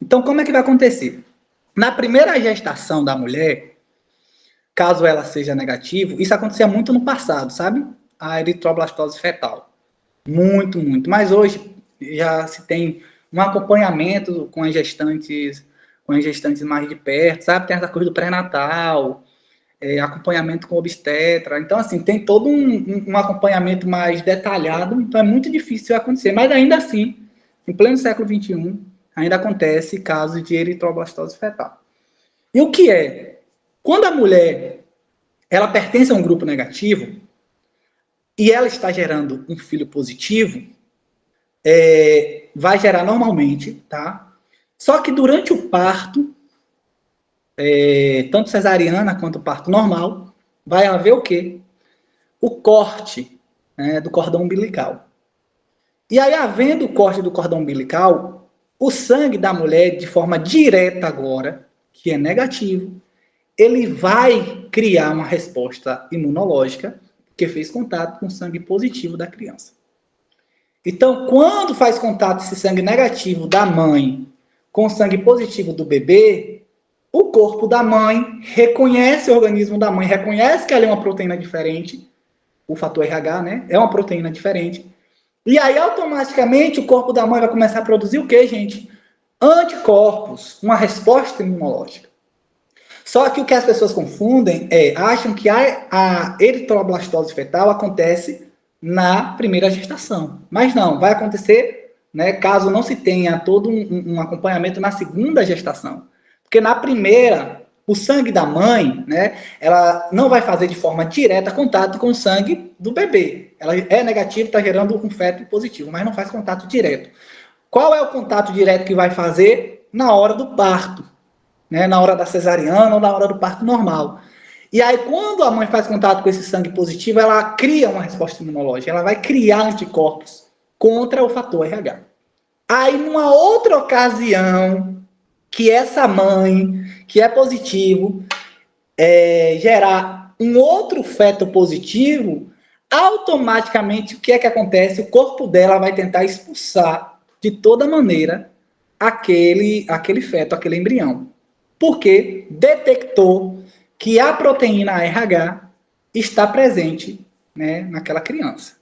Então, como é que vai acontecer? Na primeira gestação da mulher, caso ela seja negativo, isso acontecia muito no passado, sabe? A eritroblastose fetal. Muito, muito. Mas hoje já se tem um acompanhamento com as gestantes mais de perto, sabe? Tem essa coisa do pré-natal, acompanhamento com obstetra. Então, assim, tem todo um acompanhamento mais detalhado, então é muito difícil acontecer. Mas ainda assim, em pleno século XXI, ainda acontece casos de eritroblastose fetal. E o que é? Quando a mulher ela pertence a um grupo negativo e ela está gerando um filho positivo, vai gerar normalmente, tá? Só que durante o parto, tanto cesariana quanto parto normal, vai haver o quê? O corte, né, do cordão umbilical. E aí, havendo o corte do cordão umbilical, o sangue da mulher, de forma direta agora, que é negativo, ele vai criar uma resposta imunológica que fez contato com o sangue positivo da criança. Então, quando faz contato esse sangue negativo da mãe com o sangue positivo do bebê, o corpo da mãe reconhece o organismo da mãe, reconhece que ela é uma proteína diferente, o fator RH, né? É uma proteína diferente. E aí, automaticamente, o corpo da mãe vai começar a produzir o quê, gente? Anticorpos, uma resposta imunológica. Só que o que as pessoas confundem acham que a eritroblastose fetal acontece na primeira gestação. Mas não, vai acontecer, né, caso não se tenha todo um acompanhamento na segunda gestação. Porque na primeira, o sangue da mãe, né, ela não vai fazer de forma direta contato com o sangue do bebê. Ela é negativa, está gerando um feto positivo, mas não faz contato direto. Qual é o contato direto que vai fazer? Na hora do parto, né, na hora da cesariana ou na hora do parto normal. E aí, quando a mãe faz contato com esse sangue positivo, ela cria uma resposta imunológica, ela vai criar anticorpos contra o fator RH. Aí, numa outra ocasião, que essa mãe, que é positivo, gerar um outro feto positivo, automaticamente, o que é que acontece? O corpo dela vai tentar expulsar, de toda maneira, aquele feto, aquele embrião. Porque detectou que a proteína RH está presente, né, naquela criança.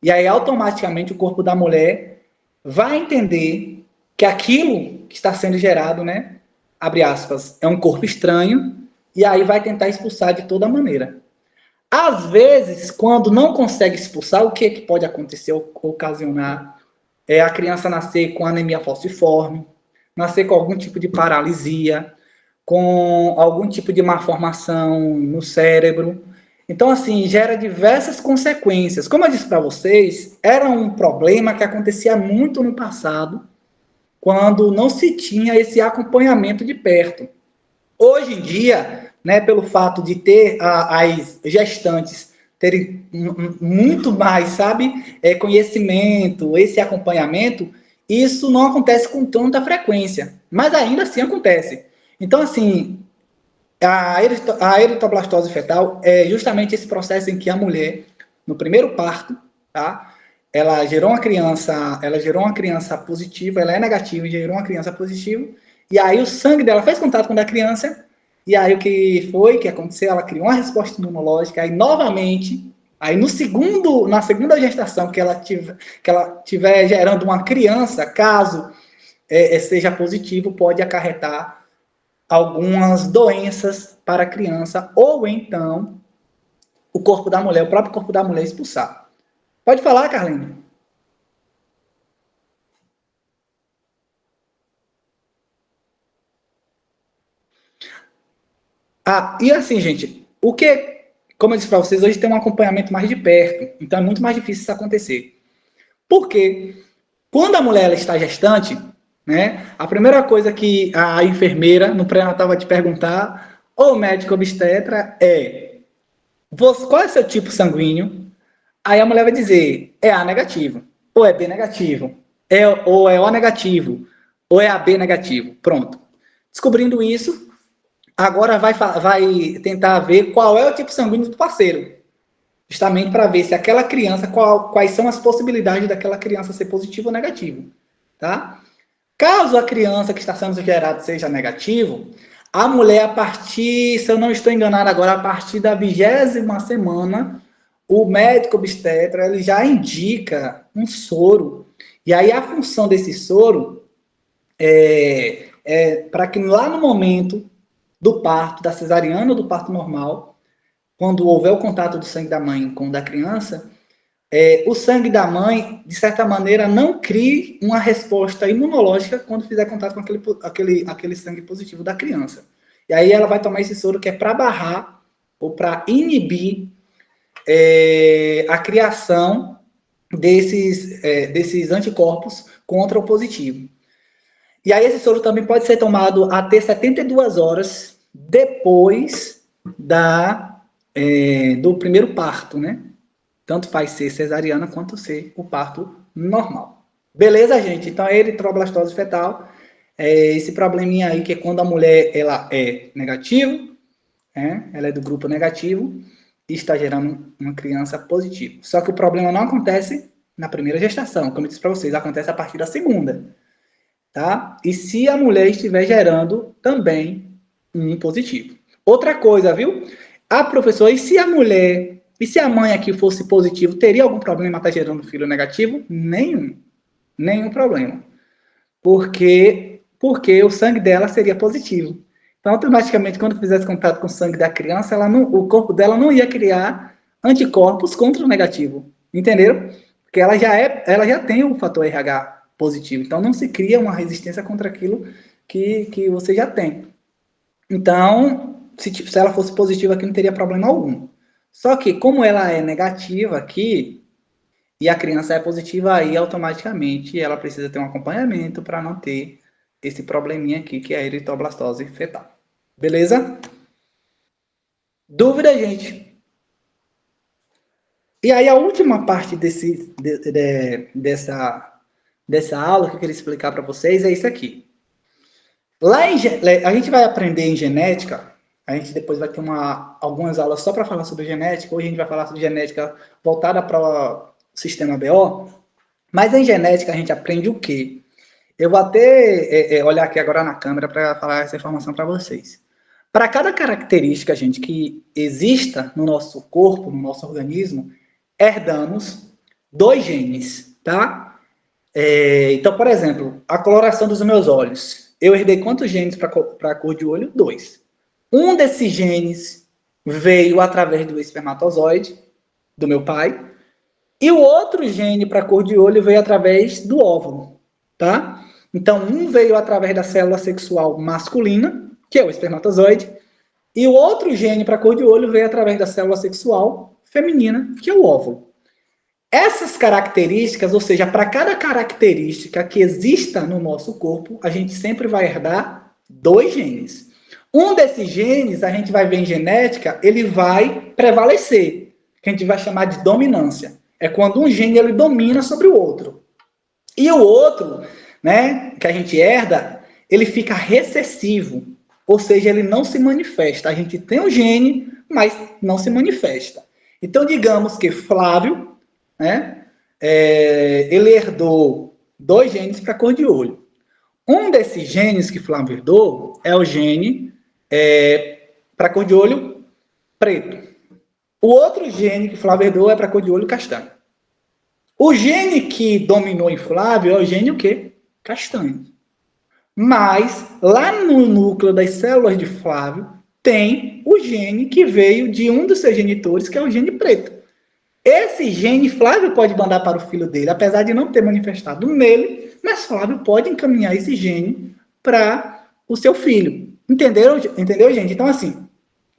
E aí, automaticamente, o corpo da mulher vai entender que aquilo que está sendo gerado, né, abre aspas, é um corpo estranho, e aí vai tentar expulsar de toda maneira. Às vezes, quando não consegue expulsar, o que pode acontecer, ocasionar? A criança nascer com anemia falciforme, nascer com algum tipo de paralisia, com algum tipo de malformação no cérebro. Então, assim, gera diversas consequências. Como eu disse para vocês, era um problema que acontecia muito no passado, quando não se tinha esse acompanhamento de perto. Hoje em dia, né, pelo fato de ter as gestantes terem muito mais, sabe, conhecimento, esse acompanhamento, isso não acontece com tanta frequência, mas ainda assim acontece. Então, assim, a eritroblastose fetal é justamente esse processo em que a mulher, no primeiro parto, tá, ela gerou uma criança positiva, ela é negativa e gerou uma criança positiva, e aí o sangue dela fez contato com a da criança, e aí o que aconteceu? Ela criou uma resposta imunológica, aí novamente, aí na segunda gestação que ela tiver gerando uma criança, caso seja positivo, pode acarretar algumas doenças para a criança, ou então o próprio corpo da mulher expulsar. Pode falar, Carlinhos. E assim, gente, como eu disse para vocês, hoje tem um acompanhamento mais de perto, então é muito mais difícil isso acontecer. Por quê? Quando a mulher ela está gestante, né, a primeira coisa que a enfermeira no pré-natal vai te perguntar, ou o médico obstetra, qual é o seu tipo sanguíneo? Aí a mulher vai dizer, é A negativo, ou é B negativo, ou é O negativo, ou é AB negativo. Pronto. Descobrindo isso, agora vai tentar ver qual é o tipo sanguíneo do parceiro. Justamente para ver se aquela criança, quais são as possibilidades daquela criança ser positiva ou negativa. Tá? Caso a criança que está sendo gerada seja negativo, a mulher, a partir, se eu não estou enganado agora, a partir da 20ª semana, o médico obstetra ele já indica um soro. E aí a função desse soro é para que lá no momento do parto, da cesariana ou do parto normal, quando houver o contato do sangue da mãe com o da criança, o sangue da mãe, de certa maneira, não crie uma resposta imunológica quando fizer contato com aquele sangue positivo da criança. E aí ela vai tomar esse soro que é para barrar ou para inibir a criação desses anticorpos contra o positivo. E aí esse soro também pode ser tomado até 72 horas depois do primeiro parto, né? Tanto faz ser cesariana quanto ser o parto normal. Beleza, gente? Então, a eritroblastose fetal é esse probleminha aí que é quando a mulher ela é negativa, ela é do grupo negativo e está gerando uma criança positiva. Só que o problema não acontece na primeira gestação, como eu disse para vocês, acontece a partir da segunda. Tá? E se a mulher estiver gerando também um positivo. Outra coisa, viu? Professora, e se a mulher E se a mãe aqui fosse positivo, teria algum problema estar gerando filho negativo? Nenhum problema. Porque o sangue dela seria positivo. Então, automaticamente, quando fizesse contato com o sangue da criança, o corpo dela não ia criar anticorpos contra o negativo. Entenderam? Porque ela já tem o fator RH positivo. Então, não se cria uma resistência contra aquilo que você já tem. Então, se ela fosse positiva aqui, não teria problema algum. Só que, como ela é negativa aqui, e a criança é positiva, aí automaticamente ela precisa ter um acompanhamento para não ter esse probleminha aqui, que é a eritroblastose fetal. Beleza? Dúvida, gente? E aí a última parte dessa aula que eu queria explicar para vocês é isso aqui. A gente vai aprender em genética, a gente depois vai ter algumas aulas só para falar sobre genética, hoje a gente vai falar sobre genética voltada para o sistema BO, mas em genética a gente aprende o quê? Eu vou até olhar aqui agora na câmera para falar essa informação para vocês. Para cada característica, gente, que exista no nosso corpo, no nosso organismo, herdamos 2 genes, tá? Então, por exemplo, a coloração dos meus olhos. Eu herdei quantos genes para a cor de olho? 2. Um desses genes veio através do espermatozoide do meu pai, e o outro gene para a cor de olho veio através do óvulo, tá? Então, um veio através da célula sexual masculina, que é o espermatozoide, e o outro gene para a cor de olho veio através da célula sexual feminina, que é o óvulo. Essas características, ou seja, para cada característica que exista no nosso corpo, a gente sempre vai herdar 2 genes. Um desses genes, a gente vai ver em genética, ele vai prevalecer, que a gente vai chamar de dominância. É quando um gene ele domina sobre o outro. E o outro, né, que a gente herda, ele fica recessivo, ou seja, ele não se manifesta. A gente tem o gene, mas não se manifesta. Então, digamos que Flávio, né, ele herdou 2 genes para cor de olho. Um desses genes que Flávio herdou é o gene para cor de olho preto. O outro gene que Flávio herdou é para cor de olho castanho. O gene que dominou em Flávio é o gene o quê? Castanho. Mas, lá no núcleo das células de Flávio, tem o gene que veio de um dos seus genitores, que é o gene preto. Esse gene, Flávio pode mandar para o filho dele, apesar de não ter manifestado nele, mas Flávio pode encaminhar esse gene para o seu filho. Entendeu, gente? Então, assim,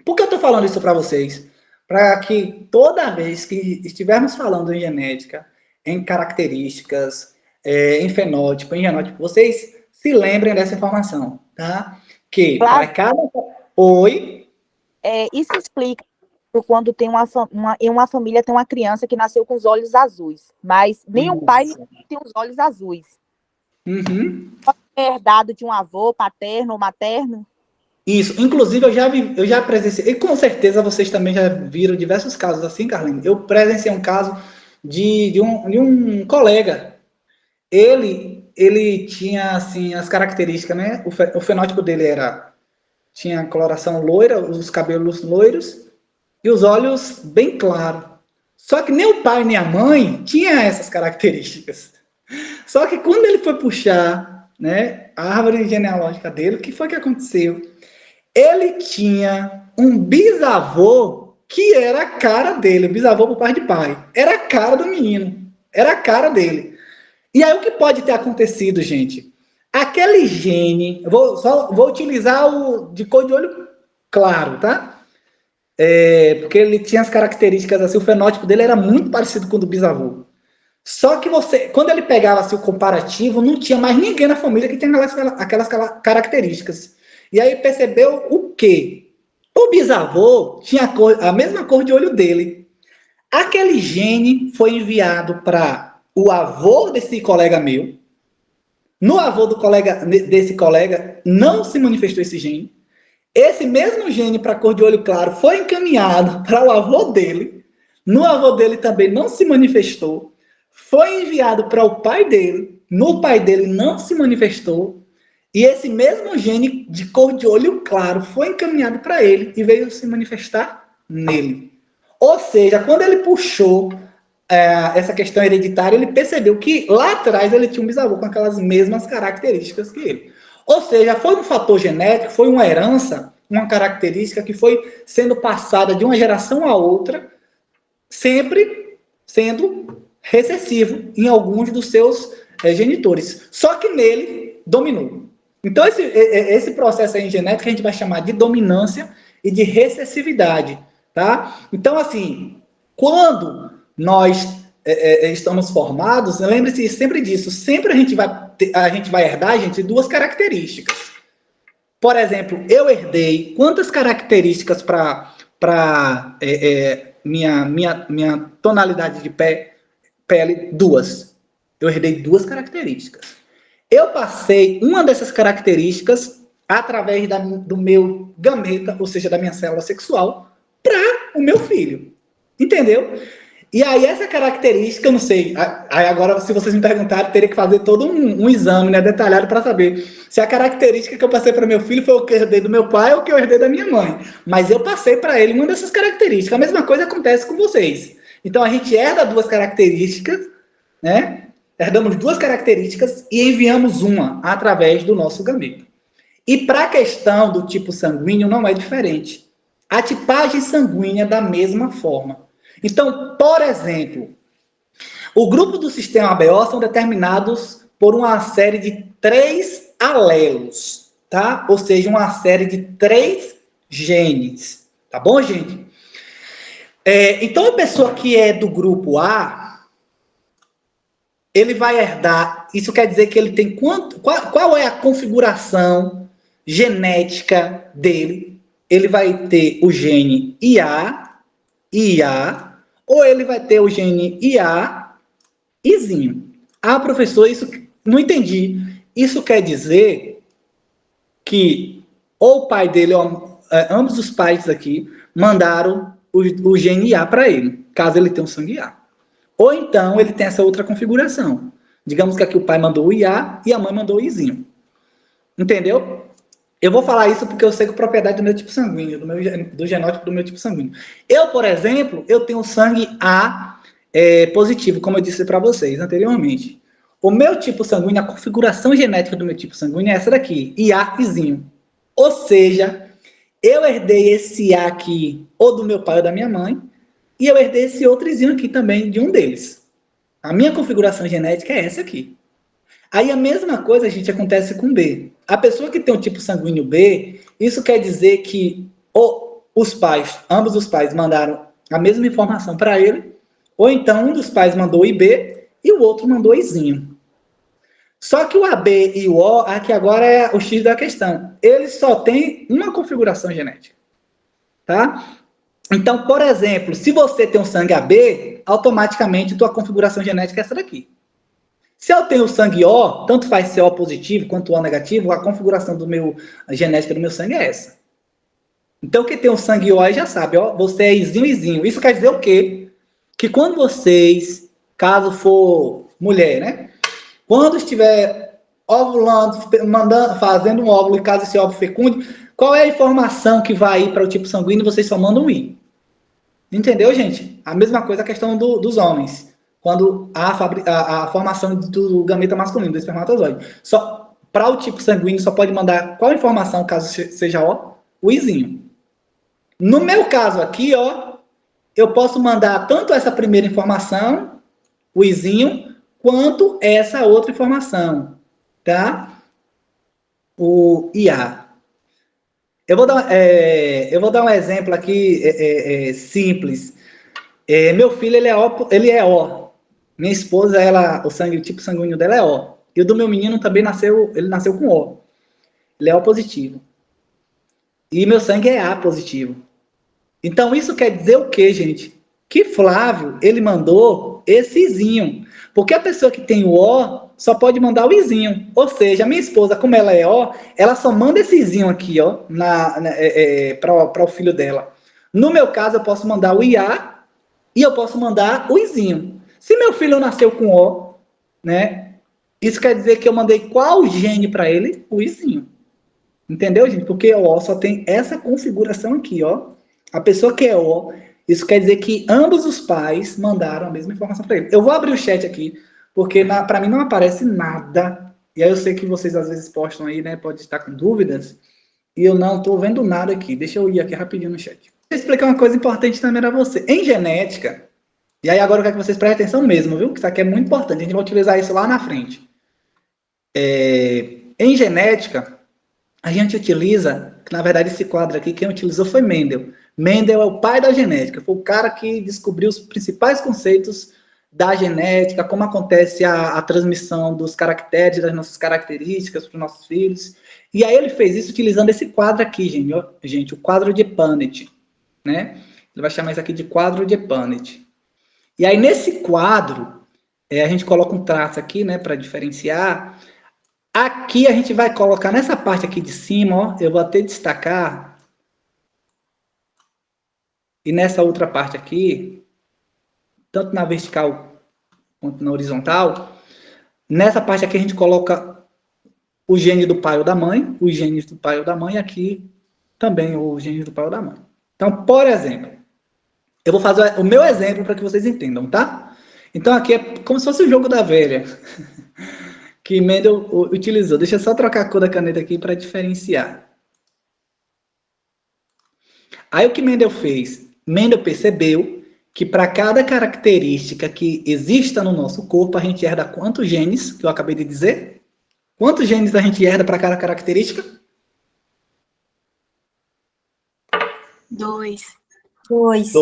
por que eu estou falando isso para vocês? Para que toda vez que estivermos falando em genética, em características, em fenótipo, em genótipo, vocês se lembrem dessa informação, tá? Que para cada... Oi? Isso explica quando tem em uma família tem uma criança que nasceu com os olhos azuis, mas nem o pai tem os olhos azuis. Uhum. Pode ser herdado de um avô, paterno ou materno? Isso, inclusive eu já presenciei, e com certeza vocês também já viram diversos casos assim, Carlinhos. Eu presenciei um caso de um colega. Ele tinha, assim, as características, né? O fenótipo dele tinha coloração loira, os cabelos loiros e os olhos bem claros. Só que nem o pai nem a mãe tinha essas características. Só que quando ele foi puxar, né, a árvore genealógica dele, o que foi que aconteceu? Ele tinha um bisavô que era a cara dele, bisavô por parte de pai. Era a cara do menino, era a cara dele. E aí o que pode ter acontecido, gente? Aquele gene, vou utilizar o de cor de olho claro, tá? Porque ele tinha as características assim, o fenótipo dele era muito parecido com o do bisavô. Só que quando ele pegava assim, o comparativo, não tinha mais ninguém na família que tinha aquelas características. E aí percebeu o quê? O bisavô tinha a mesma cor de olho dele. Aquele gene foi enviado para o avô desse colega meu. No avô desse colega não se manifestou esse gene. Esse mesmo gene para cor de olho claro foi encaminhado para o avô dele. No avô dele também não se manifestou. Foi enviado para o pai dele. No pai dele não se manifestou. E esse mesmo gene de cor de olho claro foi encaminhado para ele e veio se manifestar nele. Ou seja, quando ele puxou essa questão hereditária, ele percebeu que lá atrás ele tinha um bisavô com aquelas mesmas características que ele. Ou seja, foi um fator genético, foi uma herança, uma característica que foi sendo passada de uma geração a outra, sempre sendo recessivo em alguns dos seus genitores. Só que nele dominou. Então, esse processo aí em genética a gente vai chamar de dominância e de recessividade, tá? Então, assim, quando nós estamos formados, lembre-se sempre disso, sempre a gente vai herdar, gente, duas características. Por exemplo, eu herdei quantas características para minha tonalidade de pele? Duas. Eu herdei duas características. Eu passei uma dessas características através do meu gameta, ou seja, da minha célula sexual, para o meu filho. Entendeu? E aí essa característica, eu não sei, aí agora se vocês me perguntarem, teria que fazer todo um exame, né, detalhado para saber se a característica que eu passei para meu filho foi o que eu herdei do meu pai ou o que eu herdei da minha mãe. Mas eu passei para ele uma dessas características. A mesma coisa acontece com vocês. Então a gente herda duas características, né? Herdamos duas características e enviamos uma através do nosso gameta. E para a questão do tipo sanguíneo não é diferente. A tipagem sanguínea é da mesma forma. Então, por exemplo, o grupo do sistema ABO são determinados por uma série de 3 alelos, tá? Ou seja, uma série de 3 genes, tá bom, gente? Então, a pessoa que é do grupo A, ele vai herdar, isso quer dizer que ele tem qual é a configuração genética dele? Ele vai ter o gene IA, ou ele vai ter o gene IA, Izinho. Ah, professor, isso não entendi. Isso quer dizer que ou o pai dele, ou ambos os pais aqui, mandaram o gene IA para ele, caso ele tenha um sangue IA. Ou então ele tem essa outra configuração. Digamos que aqui o pai mandou o IA e a mãe mandou o Izinho. Entendeu? Eu vou falar isso porque eu sei com propriedade do meu tipo sanguíneo, do genótipo do meu tipo sanguíneo. Eu, por exemplo, eu tenho sangue A positivo, como eu disse para vocês anteriormente. O meu tipo sanguíneo, a configuração genética do meu tipo sanguíneo é essa daqui, IA-Izinho. Ou seja, eu herdei esse A aqui, ou do meu pai ou da minha mãe, e eu herdei esse outro Izinho aqui também, de um deles. A minha configuração genética é essa aqui. Aí a mesma coisa, gente, acontece com B. A pessoa que tem o tipo sanguíneo B, isso quer dizer que ambos os pais mandaram a mesma informação para ele, ou então um dos pais mandou IB e o outro mandou Izinho. Só que o AB e o O, aqui agora é o X da questão, eles só têm uma configuração genética. Tá? Então, por exemplo, se você tem um sangue AB, automaticamente tua configuração genética é essa daqui. Se eu tenho sangue O, tanto faz ser O positivo quanto O negativo, a configuração a genética do meu sangue é essa. Então, quem tem um sangue O aí já sabe, ó, você é Izinho, Izinho. Isso quer dizer o quê? Que quando vocês, caso for mulher, né? Quando estiver ovulando, fazendo um óvulo, e caso esse óvulo fecunde, qual é a informação que vai ir para o tipo sanguíneo? Vocês só mandam I. Entendeu, gente? A mesma coisa a questão dos homens. Quando a formação do gameta masculino, do espermatozoide. Só para o tipo sanguíneo, só pode mandar qual informação, caso seja o Izinho. No meu caso aqui, ó, eu posso mandar tanto essa primeira informação, o Izinho, quanto essa outra informação, tá? O IA. Eu vou dar um exemplo aqui simples. Meu filho, ele é O. Minha esposa, o tipo sanguíneo dela é O. E o do meu menino também nasceu com O. Ele é O positivo. E meu sangue é A positivo. Então, isso quer dizer o quê, gente? Que Flávio, ele mandou esse Izinho. Porque a pessoa que tem o O só pode mandar o Izinho. Ou seja, a minha esposa, como ela é O, ela só manda esse Izinho aqui, ó, para o filho dela. No meu caso, eu posso mandar o IA e eu posso mandar o Izinho. Se meu filho nasceu com O, né? Isso quer dizer que eu mandei qual gene para ele? O Izinho. Entendeu, gente? Porque o O só tem essa configuração aqui, ó. A pessoa que é O, isso quer dizer que ambos os pais mandaram a mesma informação para ele. Eu vou abrir o chat aqui, porque para mim não aparece nada. E aí eu sei que vocês às vezes postam aí, né? Pode estar com dúvidas. E eu não estou vendo nada aqui. Deixa eu ir aqui rapidinho no chat. Vou explicar uma coisa importante também para você. Em genética, e aí agora eu quero que vocês prestem atenção mesmo, viu? Que isso aqui é muito importante. A gente vai utilizar isso lá na frente. Em genética, a gente utiliza, na verdade esse quadro aqui, quem utilizou foi Mendel. Mendel é o pai da genética, foi o cara que descobriu os principais conceitos da genética, como acontece a transmissão dos caracteres, das nossas características para os nossos filhos. E aí ele fez isso utilizando esse quadro aqui, gente, o quadro de Punnett, né? Ele vai chamar isso aqui de quadro de Punnett. E aí nesse quadro, a gente coloca um traço aqui, né, para diferenciar. Aqui a gente vai colocar nessa parte aqui de cima, ó, eu vou até destacar. E nessa outra parte aqui, tanto na vertical quanto na horizontal, nessa parte aqui a gente coloca o gene do pai ou da mãe, os genes do pai ou da mãe, e aqui também o gene do pai ou da mãe. Então, por exemplo, eu vou fazer o meu exemplo para que vocês entendam, tá? Então aqui é como se fosse o jogo da velha. Que Mendel utilizou. Deixa eu só trocar a cor da caneta aqui para diferenciar. Aí o que Mendel fez? Mendel percebeu que para cada característica que exista no nosso corpo, a gente herda quantos genes, que eu acabei de dizer? Quantos genes a gente herda para cada característica? 2. 2.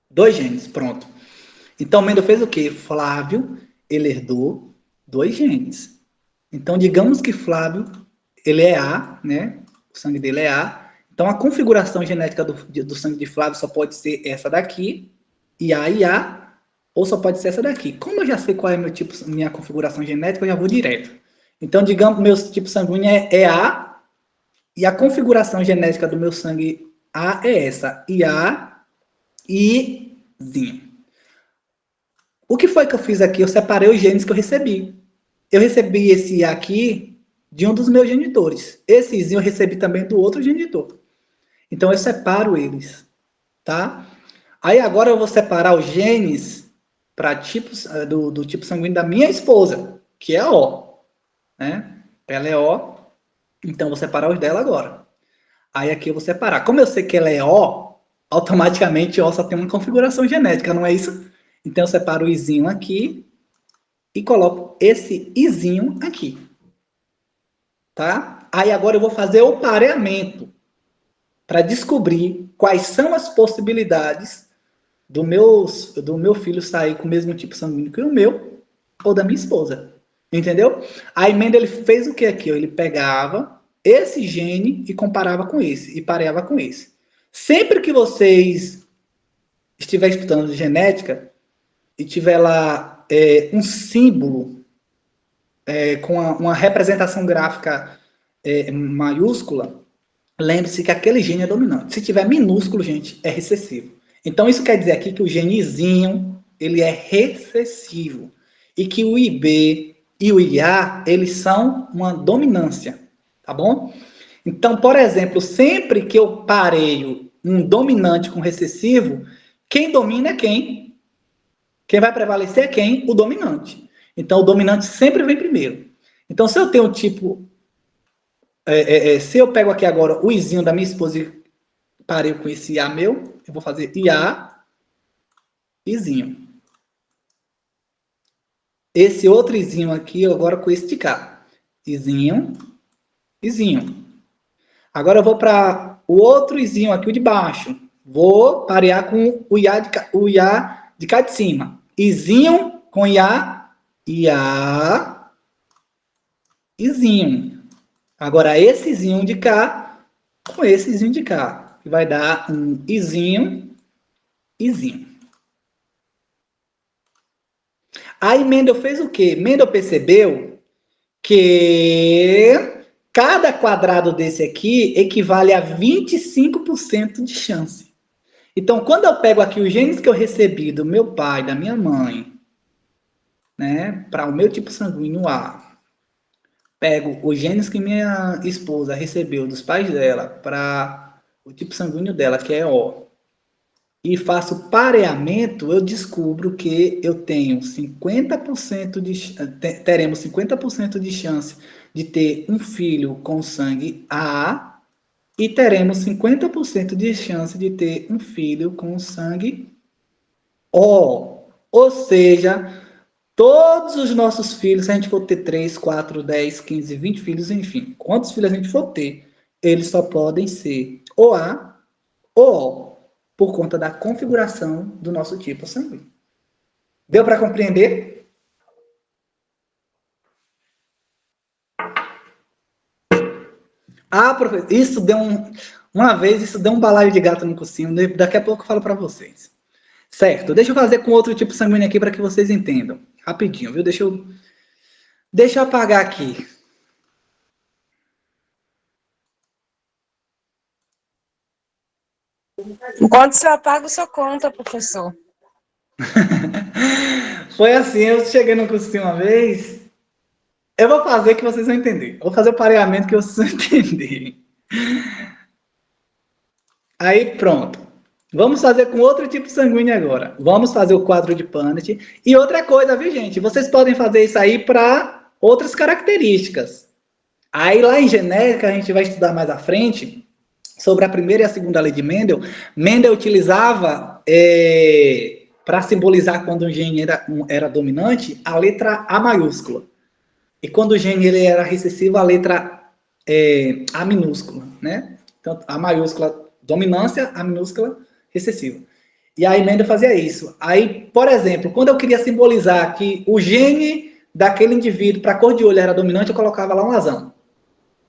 2 genes, pronto. Então Mendel fez o quê? Flávio, ele herdou 2 genes. Então, digamos que Flávio, ele é A, né? O sangue dele é A. Então, a configuração genética do sangue de Flávio só pode ser essa daqui, e A, ou só pode ser essa daqui. Como eu já sei qual é minha configuração genética, eu já vou direto. Então, digamos que meu tipo sanguíneo é A, e a configuração genética do meu sangue A é essa, IA, Izinho. O que foi que eu fiz aqui? Eu separei os genes que eu recebi. Eu recebi esse IA aqui de um dos meus genitores. Esse eu recebi também do outro genitor. Então, eu separo eles, tá? Aí, agora eu vou separar os genes para tipos do tipo sanguíneo da minha esposa, que é O, né? Ela é O, então eu vou separar os dela agora. Aí, aqui eu vou separar. Como eu sei que ela é O, automaticamente O só tem uma configuração genética, não é isso? Então, eu separo o Izinho aqui e coloco esse Izinho aqui. Tá? Aí, agora eu vou fazer o pareamento para descobrir quais são as possibilidades do meu filho sair com o mesmo tipo sanguíneo que o meu ou da minha esposa. Entendeu? Aí, Mendel fez o que aqui? Ele pegava esse gene e comparava com esse, e pareava com esse. Sempre que vocês estiverem estudando genética, e tiver lá um símbolo com uma representação gráfica maiúscula, lembre-se que aquele gene é dominante. Se tiver minúsculo, gente, é recessivo. Então, isso quer dizer aqui que o genezinho, ele é recessivo. E que o IB e o IA, eles são uma dominância. Tá bom? Então, por exemplo, sempre que eu pareio um dominante com recessivo, quem domina é quem? Quem vai prevalecer é quem? O dominante. Então, o dominante sempre vem primeiro. Então, se eu tenho um tipo... se eu pego aqui agora o Izinho da minha esposa e parei com esse IA meu, eu vou fazer IA, Izinho. Esse outro Izinho aqui, agora com esse de cá. Izinho, Izinho. Agora eu vou para o outro Izinho aqui, o de baixo. Vou parear com o IA de cá de cima. Izinho com IA, IA, Izinho. Agora esse Izinho de cá com esse Izinho de cá. Que vai dar um Izinho, Izinho. Aí Mendel fez o quê? Mendel percebeu que cada quadrado desse aqui equivale a 25% de chance. Então, quando eu pego aqui os genes que eu recebi do meu pai, da minha mãe, né, para o meu tipo sanguíneo A, pego os genes que minha esposa recebeu dos pais dela para o tipo sanguíneo dela, que é O, e faço pareamento, eu descubro que eu tenho 50% teremos 50% de chance de ter um filho com sangue A e teremos 50% de chance de ter um filho com sangue O. Ou seja, todos os nossos filhos, se a gente for ter 3, 4, 10, 15, 20 filhos, enfim, quantos filhos a gente for ter, eles só podem ser ou A ou O, por conta da configuração do nosso tipo sanguíneo. Deu para compreender? Ah, professor, isso deu uma vez, isso deu um balaio de gato no cursinho, daqui a pouco eu falo para vocês. Certo, deixa eu fazer com outro tipo sanguíneo aqui para que vocês entendam. Rapidinho, viu? Deixa eu apagar aqui. Enquanto você apaga, o senhor conta, professor. Foi assim, eu cheguei no cursinho uma vez. Eu vou fazer que vocês vão entender. Eu vou fazer o pareamento que vocês vão entender. Aí, pronto. Vamos fazer com outro tipo sanguíneo agora. Vamos fazer o quadro de Punnett. E outra coisa, viu, gente? Vocês podem fazer isso aí para outras características. Aí, lá em genética, a gente vai estudar mais à frente sobre a primeira e a segunda lei de Mendel. Mendel utilizava, para simbolizar quando um gene era dominante, a letra A maiúscula. E quando o gene ele era recessivo, a letra A minúscula, né? Então, A maiúscula dominância, A minúscula recessiva. E aí Mendel fazia isso. Aí, por exemplo, quando eu queria simbolizar que o gene daquele indivíduo para cor de olho era dominante, eu colocava lá um azão,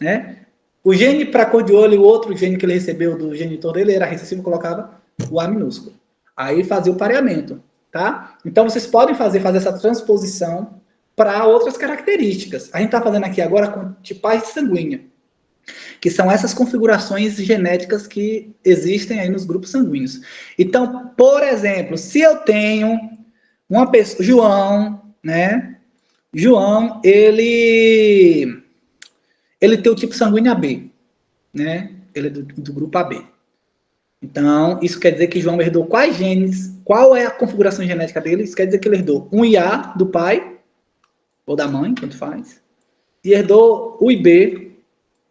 né? O gene para cor de olho, o outro gene que ele recebeu do genitor dele era recessivo, eu colocava o A minúsculo. Aí fazia o pareamento, tá? Então vocês podem fazer essa transposição para outras características. A gente está fazendo aqui agora com tipagem sanguínea, que são essas configurações genéticas que existem aí nos grupos sanguíneos. Então, por exemplo, se eu tenho uma pessoa, João, né? João, ele tem o tipo sanguíneo AB, né? Ele é do grupo AB. Então, isso quer dizer que João herdou quais genes, qual é a configuração genética dele? Isso quer dizer que ele herdou um IA do pai, ou da mãe, tanto faz, e herdou o IB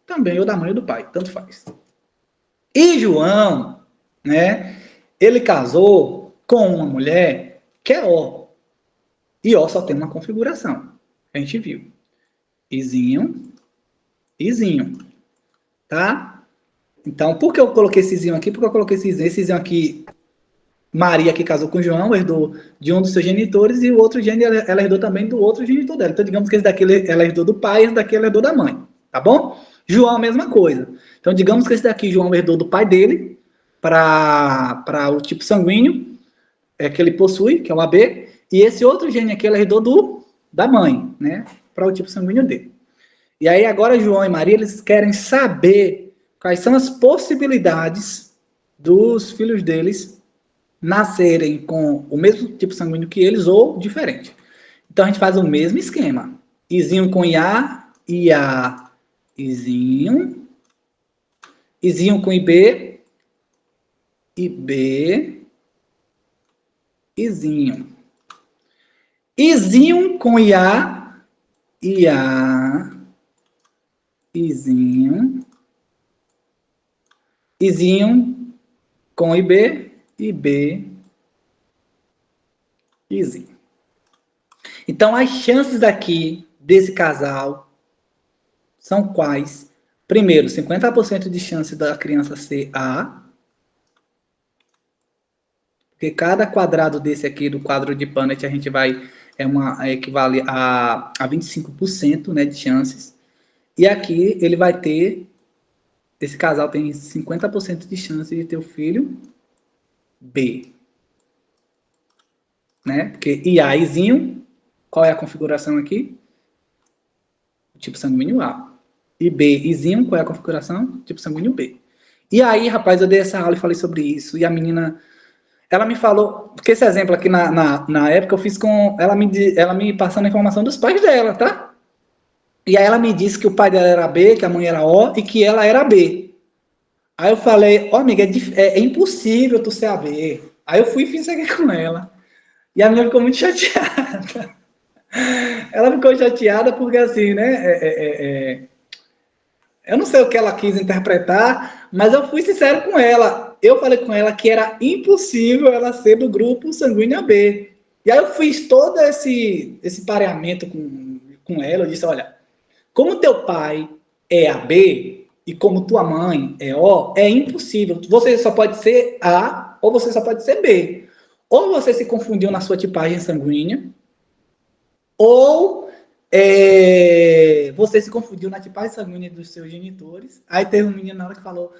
também, ou da mãe ou do pai, tanto faz. E João, né, ele casou com uma mulher que é O. E O só tem uma configuração. A gente viu. Izinho, Izinho. Tá? Então, por que eu coloquei esse Izinho aqui? Porque eu coloquei esse Izinho. Esse Izinho aqui, Maria, que casou com João, herdou de um dos seus genitores, e o outro gene, ela herdou também do outro genitor dela. Então, digamos que esse daqui ela herdou do pai, esse daqui ela herdou da mãe. Tá bom? João, a mesma coisa. Então, digamos que esse daqui, João, herdou do pai dele para o tipo sanguíneo que ele possui, que é o AB, e esse outro gene aqui, ela herdou da mãe, né? Para o tipo sanguíneo dele. E aí, agora, João e Maria, eles querem saber quais são as possibilidades dos filhos deles nascerem com o mesmo tipo sanguíneo que eles ou diferente. Então, a gente faz o mesmo esquema. Izinho com IA, IA, Izinho. Izinho com IB, IB, Izinho. Izinho com IA, IA, Izinho. Izinho com IB, IB, Izinho. Então, as chances aqui desse casal são quais? Primeiro, 50% de chance da criança ser A, porque cada quadrado desse aqui, do quadro de Punnett, a gente vai, equivale a 25%, né, de chances. E aqui ele vai ter, esse casal tem 50% de chance de ter o filho B. Né? Porque IA, Izinho, qual é a configuração aqui? Tipo sanguíneo A. E B, Izinho, qual é a configuração? Tipo sanguíneo B. E aí, rapaz, eu dei essa aula e falei sobre isso, e a menina, ela me falou, porque esse exemplo aqui na época eu fiz com, ela me passando a informação dos pais dela, tá? E aí ela me disse que o pai dela era B, que a mãe era O, e que ela era B. Aí eu falei, amiga, é impossível tu ser AB. Aí eu fui e fiz sangue com ela. E a menina ficou muito chateada. Ela ficou chateada porque, assim, né? Eu não sei o que ela quis interpretar, mas eu fui sincero com ela. Eu falei com ela que era impossível ela ser do grupo sanguíneo AB. E aí eu fiz todo esse pareamento com ela. Eu disse, olha, como teu pai é AB e como tua mãe é O, é impossível. Você só pode ser A ou você só pode ser B. Ou você se confundiu na sua tipagem sanguínea, ou você se confundiu na tipagem sanguínea dos seus genitores. Aí teve um menino na hora que falou,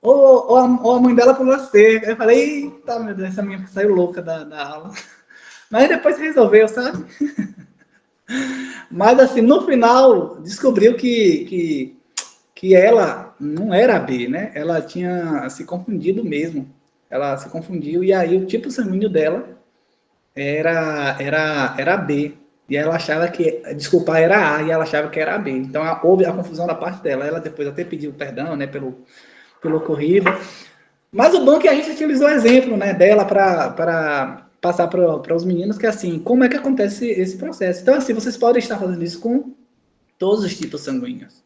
ou a mãe dela pulou a cerca. Eu falei, eita, meu Deus, essa menina saiu louca da aula. Mas depois resolveu, sabe? Mas assim, no final, descobriu que ela não era B, né? Ela tinha se confundido mesmo. Ela se confundiu e aí o tipo sanguíneo dela era B. E ela achava que, desculpa, era A, e ela achava que era B. Então houve a confusão da parte dela. Ela depois até pediu perdão, né, pelo ocorrido. Mas o bom é que a gente utilizou o exemplo, né, dela para passar para os meninos que, assim, como é que acontece esse processo. Então, assim, vocês podem estar fazendo isso com todos os tipos sanguíneos,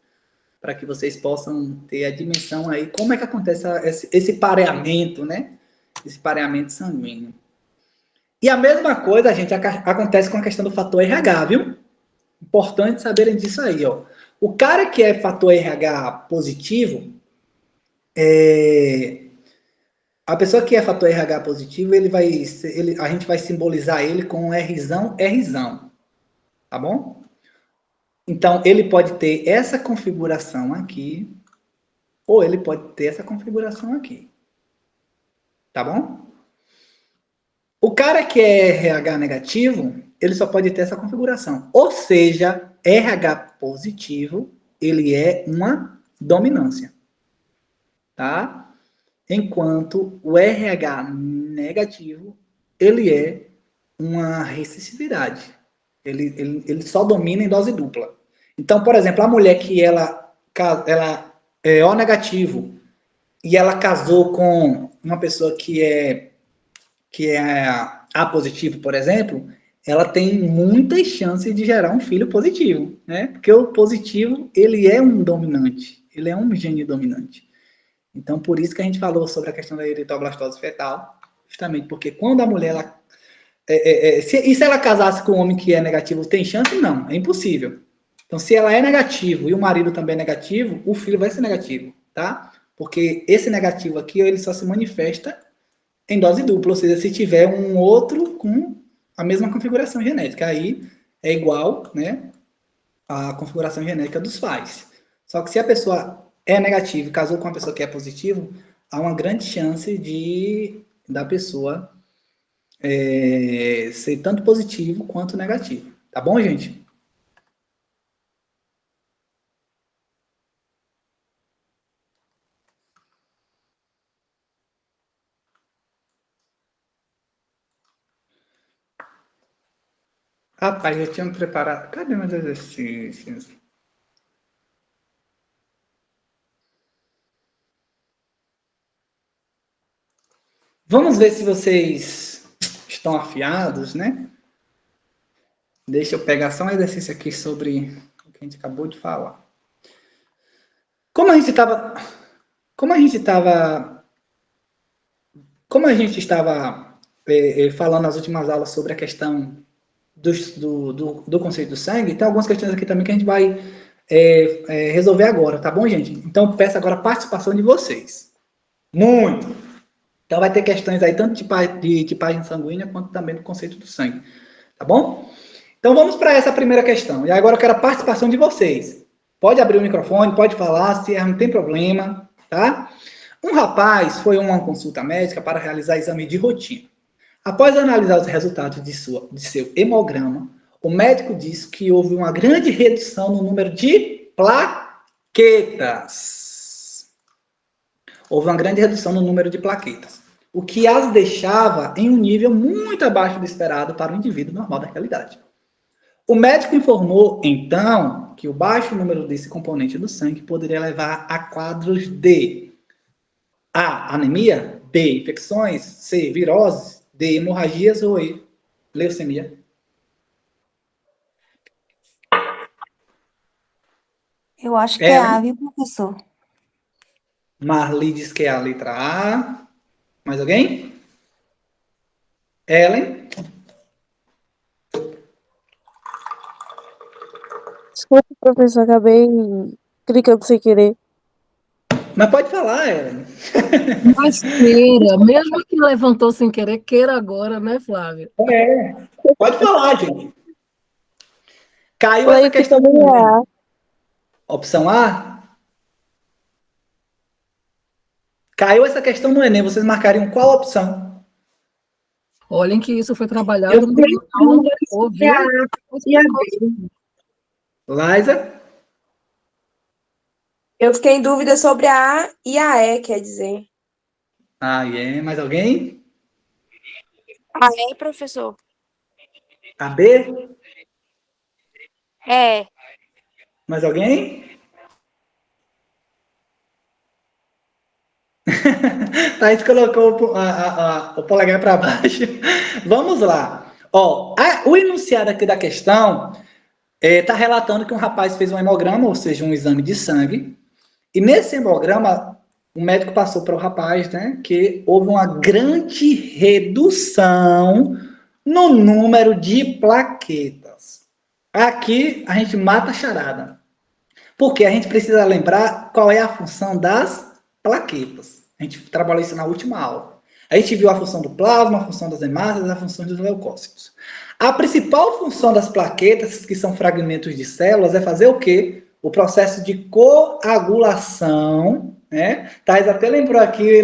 para que vocês possam ter a dimensão aí, como é que acontece esse pareamento, né, esse pareamento sanguíneo. E a mesma coisa, gente, acontece com a questão do fator RH, viu? Importante saberem disso aí, ó. O cara que é fator RH positivo, a pessoa que é fator RH positivo, a gente vai simbolizar ele com um Rzão, tá bom? Então, ele pode ter essa configuração aqui, ou ele pode ter essa configuração aqui, tá bom? O cara que é RH negativo, ele só pode ter essa configuração. Ou seja, RH positivo, ele é uma dominância, tá? Enquanto o RH negativo, ele é uma recessividade. Ele só domina em dose dupla. Então, por exemplo, a mulher que ela é O negativo e ela casou com uma pessoa que é A positivo, por exemplo, ela tem muitas chances de gerar um filho positivo, né? Porque o positivo, ele é um dominante, ele é um gene dominante. Então, por isso que a gente falou sobre a questão da eritroblastose fetal, justamente porque quando a mulher, se ela casasse com um homem que é negativo, tem chance? Não, é impossível. Então, se ela é negativo e o marido também é negativo, o filho vai ser negativo, tá? Porque esse negativo aqui, ele só se manifesta em dose dupla, ou seja, se tiver um outro com a mesma configuração genética, aí é igual, né, a configuração genética dos pais. Só que se a pessoa é negativa e casou com uma pessoa que é positivo, há uma grande chance da pessoa ser tanto positivo quanto negativo. Tá bom, gente? Rapaz, eu tinha me preparado. Cadê meus exercícios? Vamos ver se vocês estão afiados, né? Deixa eu pegar só um exercício aqui sobre o que a gente acabou de falar. Como a gente estava falando nas últimas aulas sobre a questão do conceito do sangue, tem algumas questões aqui também que a gente vai resolver agora, tá bom, gente? Então, peço agora a participação de vocês. Muito! Então, vai ter questões aí tanto de tipagem sanguínea, quanto também do conceito do sangue, tá bom? Então, vamos para essa primeira questão. E agora eu quero a participação de vocês. Pode abrir o microfone, pode falar, se não tem problema, tá? Um rapaz foi a uma consulta médica para realizar exame de rotina. Após analisar os resultados de seu hemograma, o médico disse que houve uma grande redução no número de plaquetas. Houve uma grande redução no número de plaquetas, o que as deixava em um nível muito abaixo do esperado para o indivíduo normal daquela idade. O médico informou, então, que o baixo número desse componente do sangue poderia levar a quadros de A, anemia, B, infecções. C, viroses. D, hemorragias. Ou E, leucemia. Eu acho que é A, viu, professor? Marli diz que é a letra A. Mais alguém? Ellen? Desculpa, professor, acabei clicando sem querer. Mas pode falar, Ellen. Mas queira, mesmo que levantou sem querer, queira agora, né, Flávia? Pode falar, gente. Caiu Falei essa que questão também do é Enem. A. Opção A? Caiu essa questão no Enem. Vocês marcariam qual opção? Olhem que isso foi Eu trabalhado fiquei em numa aula dúvida anterior, sobre a viu? A e a B. Liza? Eu fiquei em dúvida sobre a A e a E, quer dizer. Ah, yeah. Mais alguém? Aí, professor. A B? É. Mais alguém? Thaís colocou o polegar para baixo. Vamos lá. Ó, o enunciado aqui da questão está relatando que um rapaz fez um hemograma, ou seja, um exame de sangue. E nesse hemograma, o médico passou para o rapaz, né, que houve uma grande redução no número de plaquetas. Aqui a gente mata a charada. Porque a gente precisa lembrar qual é a função das plaquetas. A gente trabalhou isso na última aula. A gente viu a função do plasma, a função das hemácias, a função dos leucócitos. A principal função das plaquetas, que são fragmentos de células, é fazer o quê? O processo de coagulação, né? Thais até lembrou aqui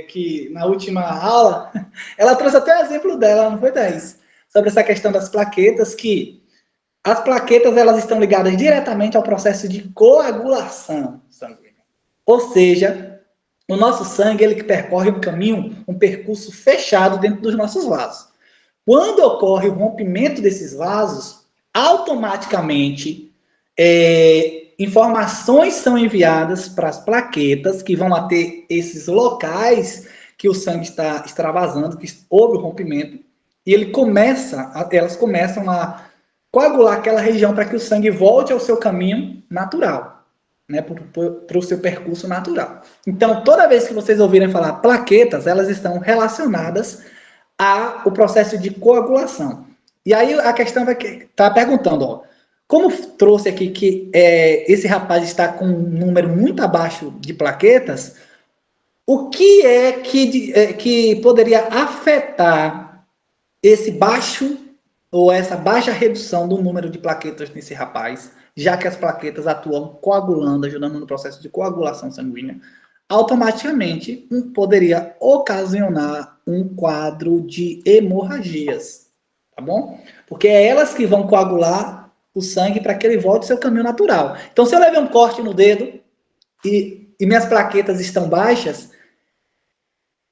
que na última aula, ela trouxe até o exemplo dela, não foi, Thais? Sobre essa questão das plaquetas, que as plaquetas elas estão ligadas diretamente ao processo de coagulação sanguínea. Ou seja, o nosso sangue ele percorre um caminho, um percurso fechado dentro dos nossos vasos. Quando ocorre o rompimento desses vasos, automaticamente informações são enviadas para as plaquetas que vão até esses locais que o sangue está extravasando, que houve o rompimento, e elas começam a coagular aquela região para que o sangue volte ao seu caminho natural, né, para o seu percurso natural. Então, toda vez que vocês ouvirem falar plaquetas, elas estão relacionadas ao processo de coagulação. E aí a questão vai estar perguntando, ó, como trouxe aqui que esse rapaz está com um número muito abaixo de plaquetas, o que é que poderia afetar esse baixo ou essa baixa redução do número de plaquetas nesse rapaz, já que as plaquetas atuam coagulando, ajudando no processo de coagulação sanguínea, automaticamente poderia ocasionar um quadro de hemorragias, tá bom? Porque é elas que vão coagular o sangue para que ele volte ao seu caminho natural. Então, se eu levei um corte no dedo e minhas plaquetas estão baixas,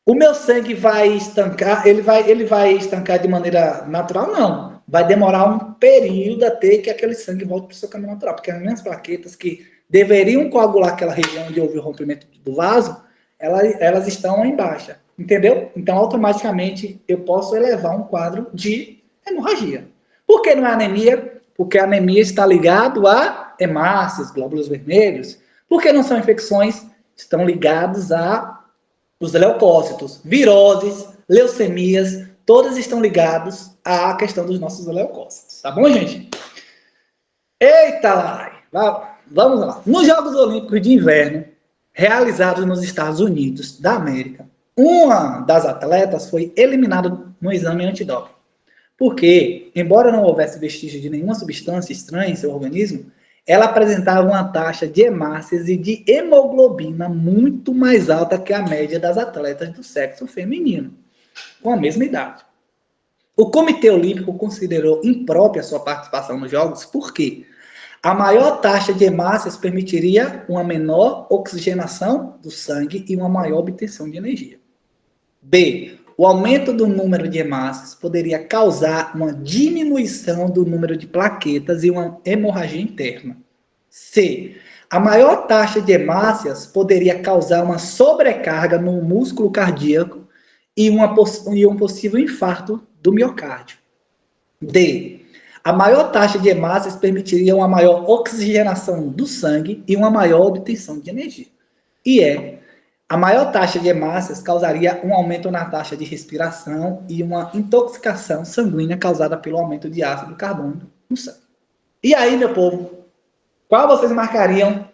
o meu sangue vai estancar, ele vai estancar de maneira natural? Não. Vai demorar um período até que aquele sangue volte para o seu caminho natural, porque as minhas plaquetas que deveriam coagular aquela região onde houve o rompimento do vaso, elas estão em baixa, entendeu? Então, automaticamente, eu posso elevar um quadro de hemorragia. Por que não é anemia? Porque a anemia está ligado a hemácias, glóbulos vermelhos. Por que não são infecções? Estão ligados a os leucócitos, viroses, leucemias, todas estão ligadas à questão dos nossos leucócitos. Tá bom, gente? Eita lá! Vamos lá. Nos Jogos Olímpicos de Inverno, realizados nos Estados Unidos da América, uma das atletas foi eliminada no exame antidoping. Porque, embora não houvesse vestígio de nenhuma substância estranha em seu organismo, ela apresentava uma taxa de hemácias e de hemoglobina muito mais alta que a média das atletas do sexo feminino, com a mesma idade. O Comitê Olímpico considerou imprópria sua participação nos Jogos porque a maior taxa de hemácias permitiria uma menor oxigenação do sangue e uma maior obtenção de energia. B. O aumento do número de hemácias poderia causar uma diminuição do número de plaquetas e uma hemorragia interna. C. A maior taxa de hemácias poderia causar uma sobrecarga no músculo cardíaco e um possível infarto do miocárdio. D. A maior taxa de hemácias permitiria uma maior oxigenação do sangue e uma maior obtenção de energia. E E. A maior taxa de hemácias causaria um aumento na taxa de respiração e uma intoxicação sanguínea causada pelo aumento de ácido carbônico no sangue. E aí, meu povo, qual vocês marcariam?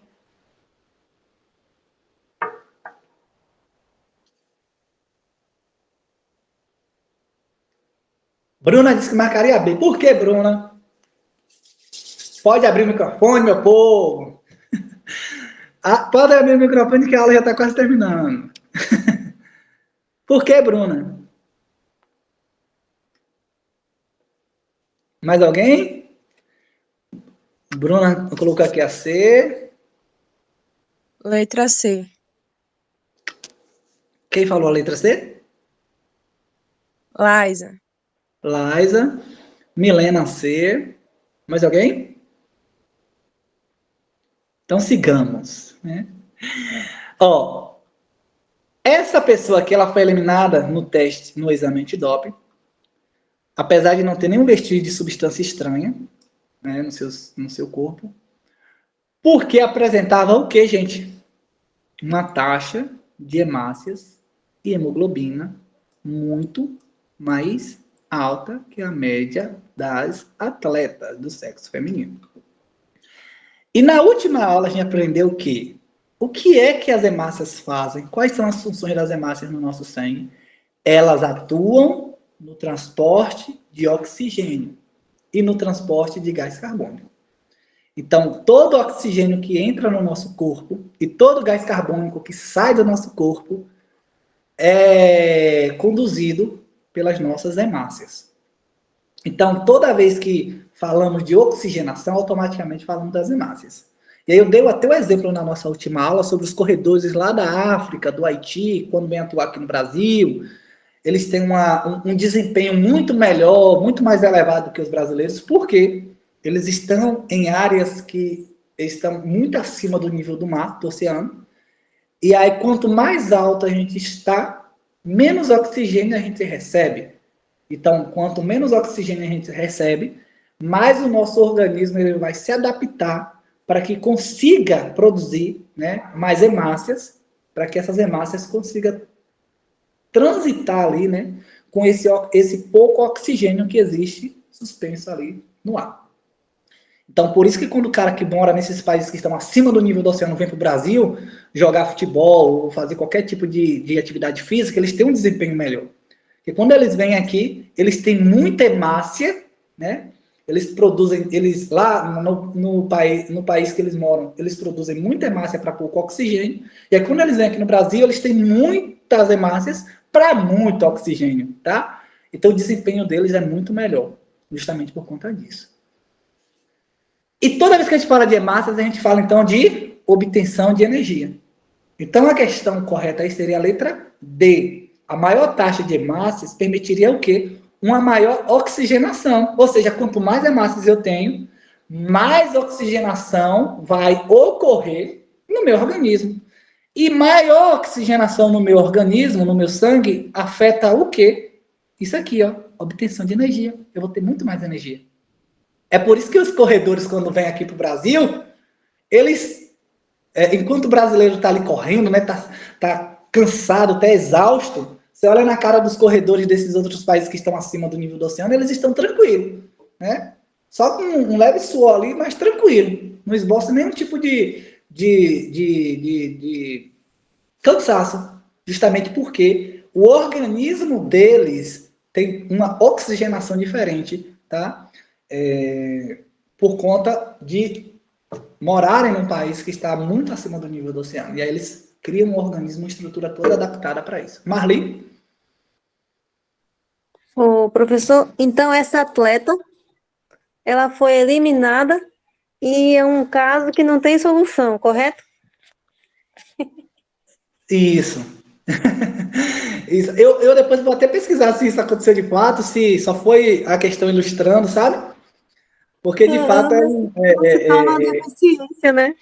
Bruna disse que marcaria B. Por que, Bruna? Pode abrir o microfone, meu povo. Pode abrir o microfone que a aula já está quase terminando. Por que, Bruna? Mais alguém? Bruna colocou aqui a C. Letra C. Quem falou a letra C? Liza. Liza. Milena C. Mais alguém? Então sigamos, né? Ó, essa pessoa aqui, ela foi eliminada no teste, no exame antidoping, apesar de não ter nenhum vestígio de substância estranha, né, no seu corpo, porque apresentava o que, gente? Uma taxa de hemácias e hemoglobina muito mais alta que a média das atletas do sexo feminino. E na última aula a gente aprendeu o quê? O que é que as hemácias fazem? Quais são as funções das hemácias no nosso sangue? Elas atuam no transporte de oxigênio e no transporte de gás carbônico. Então, todo oxigênio que entra no nosso corpo e todo gás carbônico que sai do nosso corpo é conduzido pelas nossas hemácias. Então, toda vez que falamos de oxigenação, automaticamente falamos das hemácias. E aí eu dei até um exemplo na nossa última aula sobre os corredores lá da África, do Haiti, quando vêm atuar aqui no Brasil. Eles têm um desempenho muito melhor, muito mais elevado que os brasileiros, porque eles estão em áreas que estão muito acima do nível do mar, do oceano. E aí, quanto mais alto a gente está, menos oxigênio a gente recebe. Então, quanto menos oxigênio a gente recebe, mais o nosso organismo ele vai se adaptar para que consiga produzir, né, mais hemácias, para que essas hemácias consigam transitar ali, né, com esse pouco oxigênio que existe suspenso ali no ar. Então, por isso que quando o cara que mora nesses países que estão acima do nível do oceano vem para o Brasil jogar futebol ou fazer qualquer tipo de atividade física, eles têm um desempenho melhor. Porque quando eles vêm aqui, eles têm muita hemácia, né? Eles produzem, lá no país que eles moram, eles produzem muita hemácia para pouco oxigênio. E aí, quando eles vêm aqui no Brasil, eles têm muitas hemácias para muito oxigênio, tá? Então, o desempenho deles é muito melhor, justamente por conta disso. E toda vez que a gente fala de hemácias, a gente fala, então, de obtenção de energia. Então, a questão correta aí seria a letra D. A maior taxa de hemácias permitiria o quê? Uma maior oxigenação. Ou seja, quanto mais hemácias eu tenho, mais oxigenação vai ocorrer no meu organismo. E maior oxigenação no meu organismo, no meu sangue, afeta o quê? Isso aqui, ó, obtenção de energia. Eu vou ter muito mais energia. É por isso que os corredores, quando vêm aqui para o Brasil, eles, enquanto o brasileiro está ali correndo, né, tá cansado, tá exausto, você olha na cara dos corredores desses outros países que estão acima do nível do oceano, eles estão tranquilos, né? Só com um leve suor ali, mas tranquilo. Não esboça nenhum tipo de cansaço. Justamente porque o organismo deles tem uma oxigenação diferente, tá? Por conta de morarem num país que está muito acima do nível do oceano. E aí eles criam um organismo, uma estrutura toda adaptada para isso. Marli? Ô, professor, então essa atleta, ela foi eliminada e é um caso que não tem solução, correto? Isso. Isso. Eu depois vou até pesquisar se isso aconteceu de fato, se só foi a questão ilustrando, sabe? Porque de fato Você tá uma deficiência, né?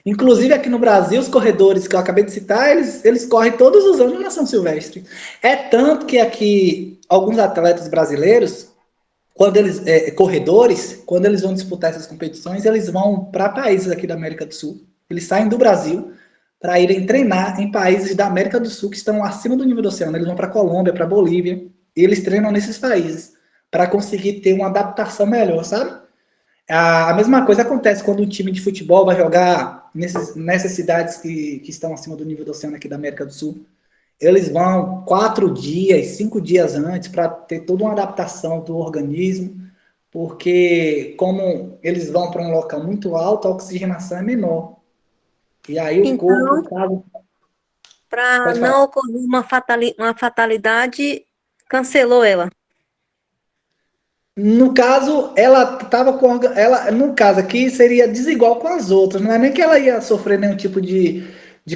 Inclusive aqui no Brasil, os corredores que eu acabei de citar, eles correm todos os anos na São Silvestre. É tanto que aqui alguns atletas brasileiros, quando eles corredores, quando eles vão disputar essas competições, eles vão para países aqui da América do Sul. Eles saem do Brasil para irem treinar em países da América do Sul que estão acima do nível do oceano. Eles vão para Colômbia, para Bolívia, e eles treinam nesses países para conseguir ter uma adaptação melhor, sabe? A mesma coisa acontece quando um time de futebol vai jogar nessas cidades que estão acima do nível do oceano aqui da América do Sul. Eles vão 4 dias, 5 dias antes para ter toda uma adaptação do organismo, porque como eles vão para um local muito alto, a oxigenação é menor. E aí o corpo, Então, para não ocorrer uma fatalidade, cancelou ela. No caso, ela estava com ela, no caso aqui seria desigual com as outras, não é nem que ela ia sofrer nenhum tipo de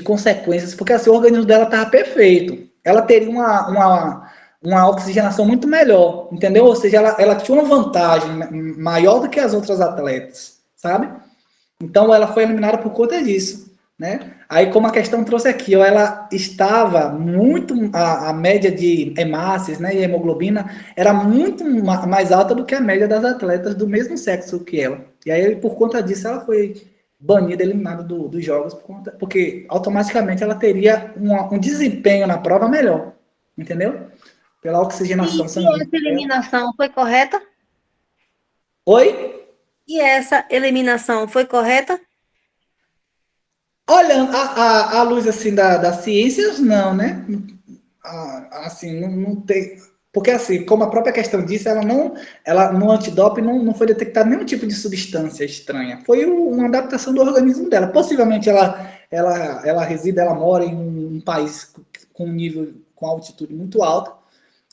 consequências, porque assim, o organismo dela estava perfeito. Ela teria uma oxigenação muito melhor, entendeu? Ou seja, ela tinha uma vantagem maior do que as outras atletas, sabe? Então ela foi eliminada por conta disso, né? Aí como a questão trouxe aqui, ó, ela estava muito, a média de hemácias, né, e hemoglobina era muito mais alta do que a média das atletas do mesmo sexo que ela. E aí por conta disso ela foi banida, eliminada dos jogos, porque automaticamente ela teria um desempenho na prova melhor, entendeu? Pela oxigenação sanguínea. E essa eliminação foi correta? Oi? E essa eliminação foi correta? Olhando a luz assim das ciências, não, né? Assim, não tem. Porque assim, como a própria questão disse, ela no antidoping não foi detectado nenhum tipo de substância estranha. Foi uma adaptação do organismo dela. Possivelmente ela reside, ela mora em um país com nível, com altitude muito alta.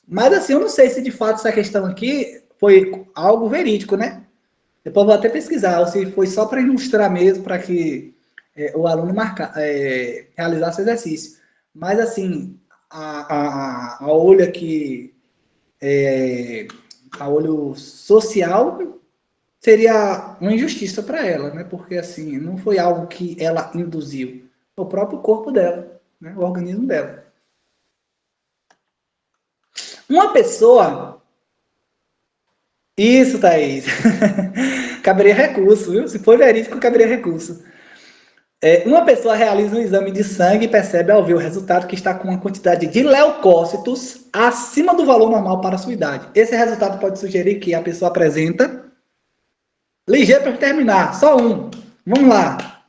Mas assim, eu não sei se de fato essa questão aqui foi algo verídico, né? Depois eu vou até pesquisar, ou se foi só para ilustrar mesmo, para que o aluno realizasse o exercício. Mas, assim, a olho aqui, a olho social, seria uma injustiça para ela, né? Porque, assim, não foi algo que ela induziu. Foi o próprio corpo dela, né? O organismo dela. Uma pessoa... Isso, Thaís. Caberia recurso, viu? Se for verídico, caberia recurso. Uma pessoa realiza um exame de sangue e percebe ao ver o resultado que está com uma quantidade de leucócitos acima do valor normal para a sua idade. Esse resultado pode sugerir que a pessoa apresenta... Ligeiro para terminar, só um. Vamos lá.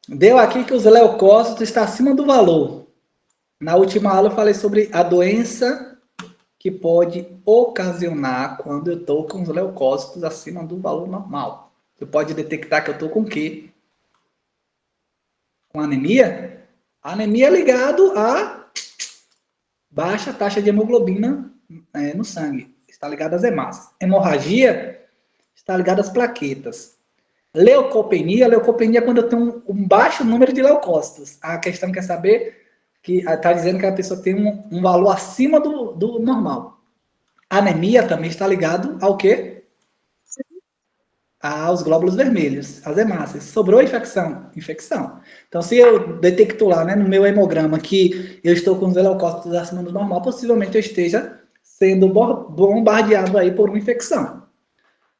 Deu aqui que os leucócitos estão acima do valor. Na última aula eu falei sobre a doença que pode ocasionar quando eu estou com os leucócitos acima do valor normal. Você pode detectar que eu estou com o quê? Com anemia? A anemia é ligado a baixa taxa de hemoglobina no sangue. Está ligado às hemácias. Hemorragia está ligado às plaquetas. Leucopenia é quando eu tenho um baixo número de leucócitos. A questão quer saber que está dizendo que a pessoa tem um valor acima do normal. Anemia também está ligado ao quê? Aos glóbulos vermelhos, às hemácias. Sobrou infecção? Infecção. Então, se eu detecto lá, né, no meu hemograma que eu estou com os leucócitos acima do normal, possivelmente eu esteja sendo bombardeado aí por uma infecção.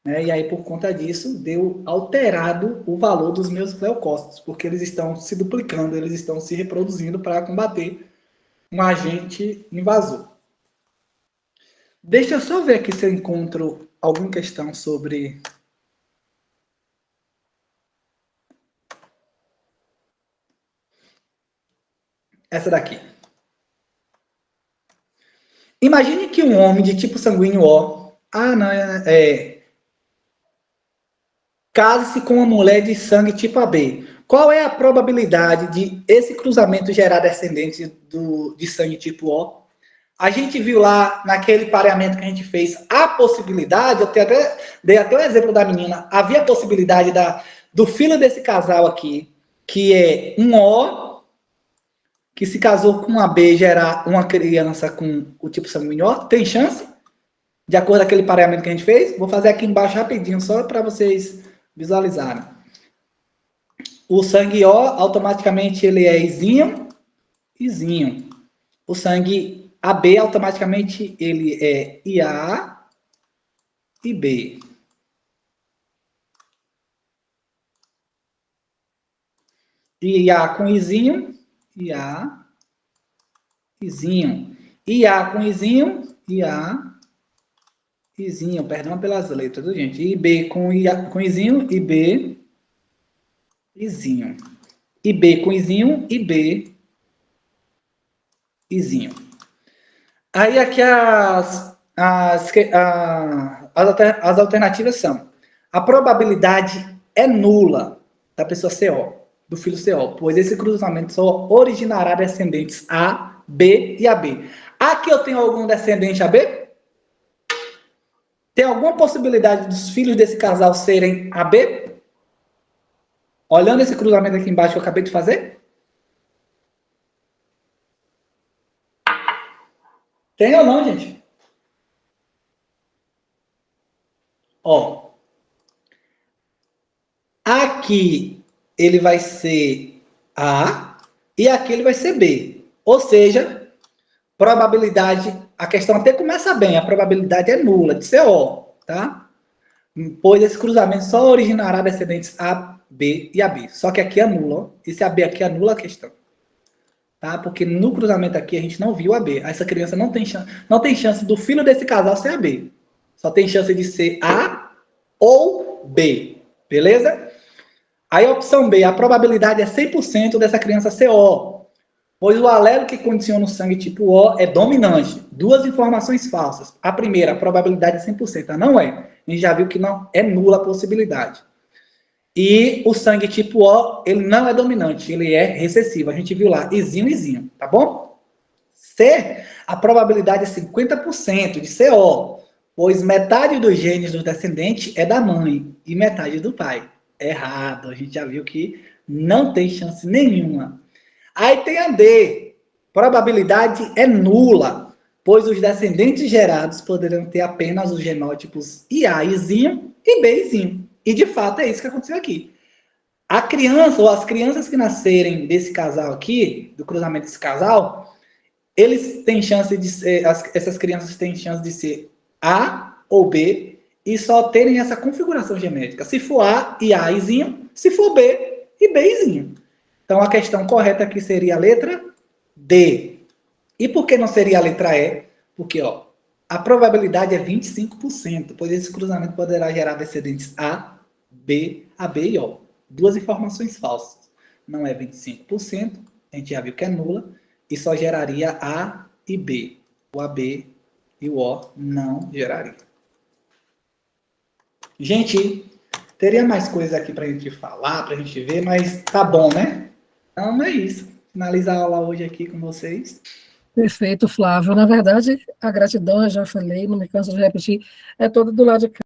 Né? E aí, por conta disso, deu alterado o valor dos meus leucócitos, porque eles estão se duplicando, eles estão se reproduzindo para combater um agente invasor. Deixa eu só ver aqui se eu encontro alguma questão sobre... Essa daqui. Imagine que um homem de tipo sanguíneo O... case-se com uma mulher de sangue tipo AB. Qual é a probabilidade de esse cruzamento gerar descendentes de sangue tipo O? A gente viu lá, naquele pareamento que a gente fez, a possibilidade, dei até o exemplo da menina, havia a possibilidade do filho desse casal aqui, que é um O, que se casou com uma B, gerar uma criança com o tipo sanguíneo O. Tem chance? de acordo com aquele pareamento que a gente fez? Vou fazer aqui embaixo rapidinho, só para vocês visualizarem. O sangue O, automaticamente, ele é Izinho, Izinho. O sangue AB, automaticamente, ele é IA e B. IA com Izinho, IA, Izinho. IA com Izinho, IA, Izinho. Perdão pelas letras, viu, gente? IB com Izinho, IB, Izinho. IB com Izinho, IB, Izinho. Aí aqui as alternativas são: a probabilidade é nula da pessoa CO, do filho CO, pois esse cruzamento só originará descendentes A, B e AB. Aqui eu tenho algum descendente AB? Tem alguma possibilidade dos filhos desse casal serem AB? Olhando esse cruzamento aqui embaixo que eu acabei de fazer? Tem ou não, gente? Ó. Aqui ele vai ser A e aqui ele vai ser B. Ou seja, probabilidade, a questão até começa bem, a probabilidade é nula de ser O, tá? Pois esse cruzamento só originará descendentes A, B e AB. Só que aqui anula, ó. Esse AB aqui anula a questão. Tá? Porque no cruzamento aqui a gente não viu AB. Essa criança não tem chance do filho desse casal ser AB. Só tem chance de ser A ou B. Beleza? Aí a opção B, a probabilidade é 100% dessa criança ser O. Pois o alelo que condiciona o sangue tipo O é dominante. Duas informações falsas. A primeira, a probabilidade é 100%. Não é. A gente já viu que não é nula a possibilidade. E o sangue tipo O, ele não é dominante, ele é recessivo. A gente viu lá, Izinho, Izinho, tá bom? C, a probabilidade é 50% de ser O, pois metade dos genes do descendente é da mãe e metade do pai. Errado, a gente já viu que não tem chance nenhuma. Aí tem a D, probabilidade é nula, pois os descendentes gerados poderão ter apenas os genótipos IA, Izinho e B, Izinho. E, de fato, é isso que aconteceu aqui. A criança, ou as crianças que nascerem desse casal aqui, do cruzamento desse casal, eles têm chance de ser, essas crianças têm chance de ser A ou B, e só terem essa configuração genética. Se for A e A, Izinho, se for B e B, Izinho. Então, a questão correta aqui seria a letra D. E por que não seria a letra E? Porque, ó, a probabilidade é 25%, pois esse cruzamento poderá gerar descendentes A, B, AB e O. Duas informações falsas. Não é 25%, a gente já viu que é nula, e só geraria A e B. O AB e o O não geraria. Gente, teria mais coisas aqui para a gente falar, para a gente ver, mas tá bom, né? Então é isso. Finalizar a aula hoje aqui com vocês. Perfeito, Flávio. Na verdade, a gratidão, eu já falei, não me canso de repetir, é toda do lado de cá.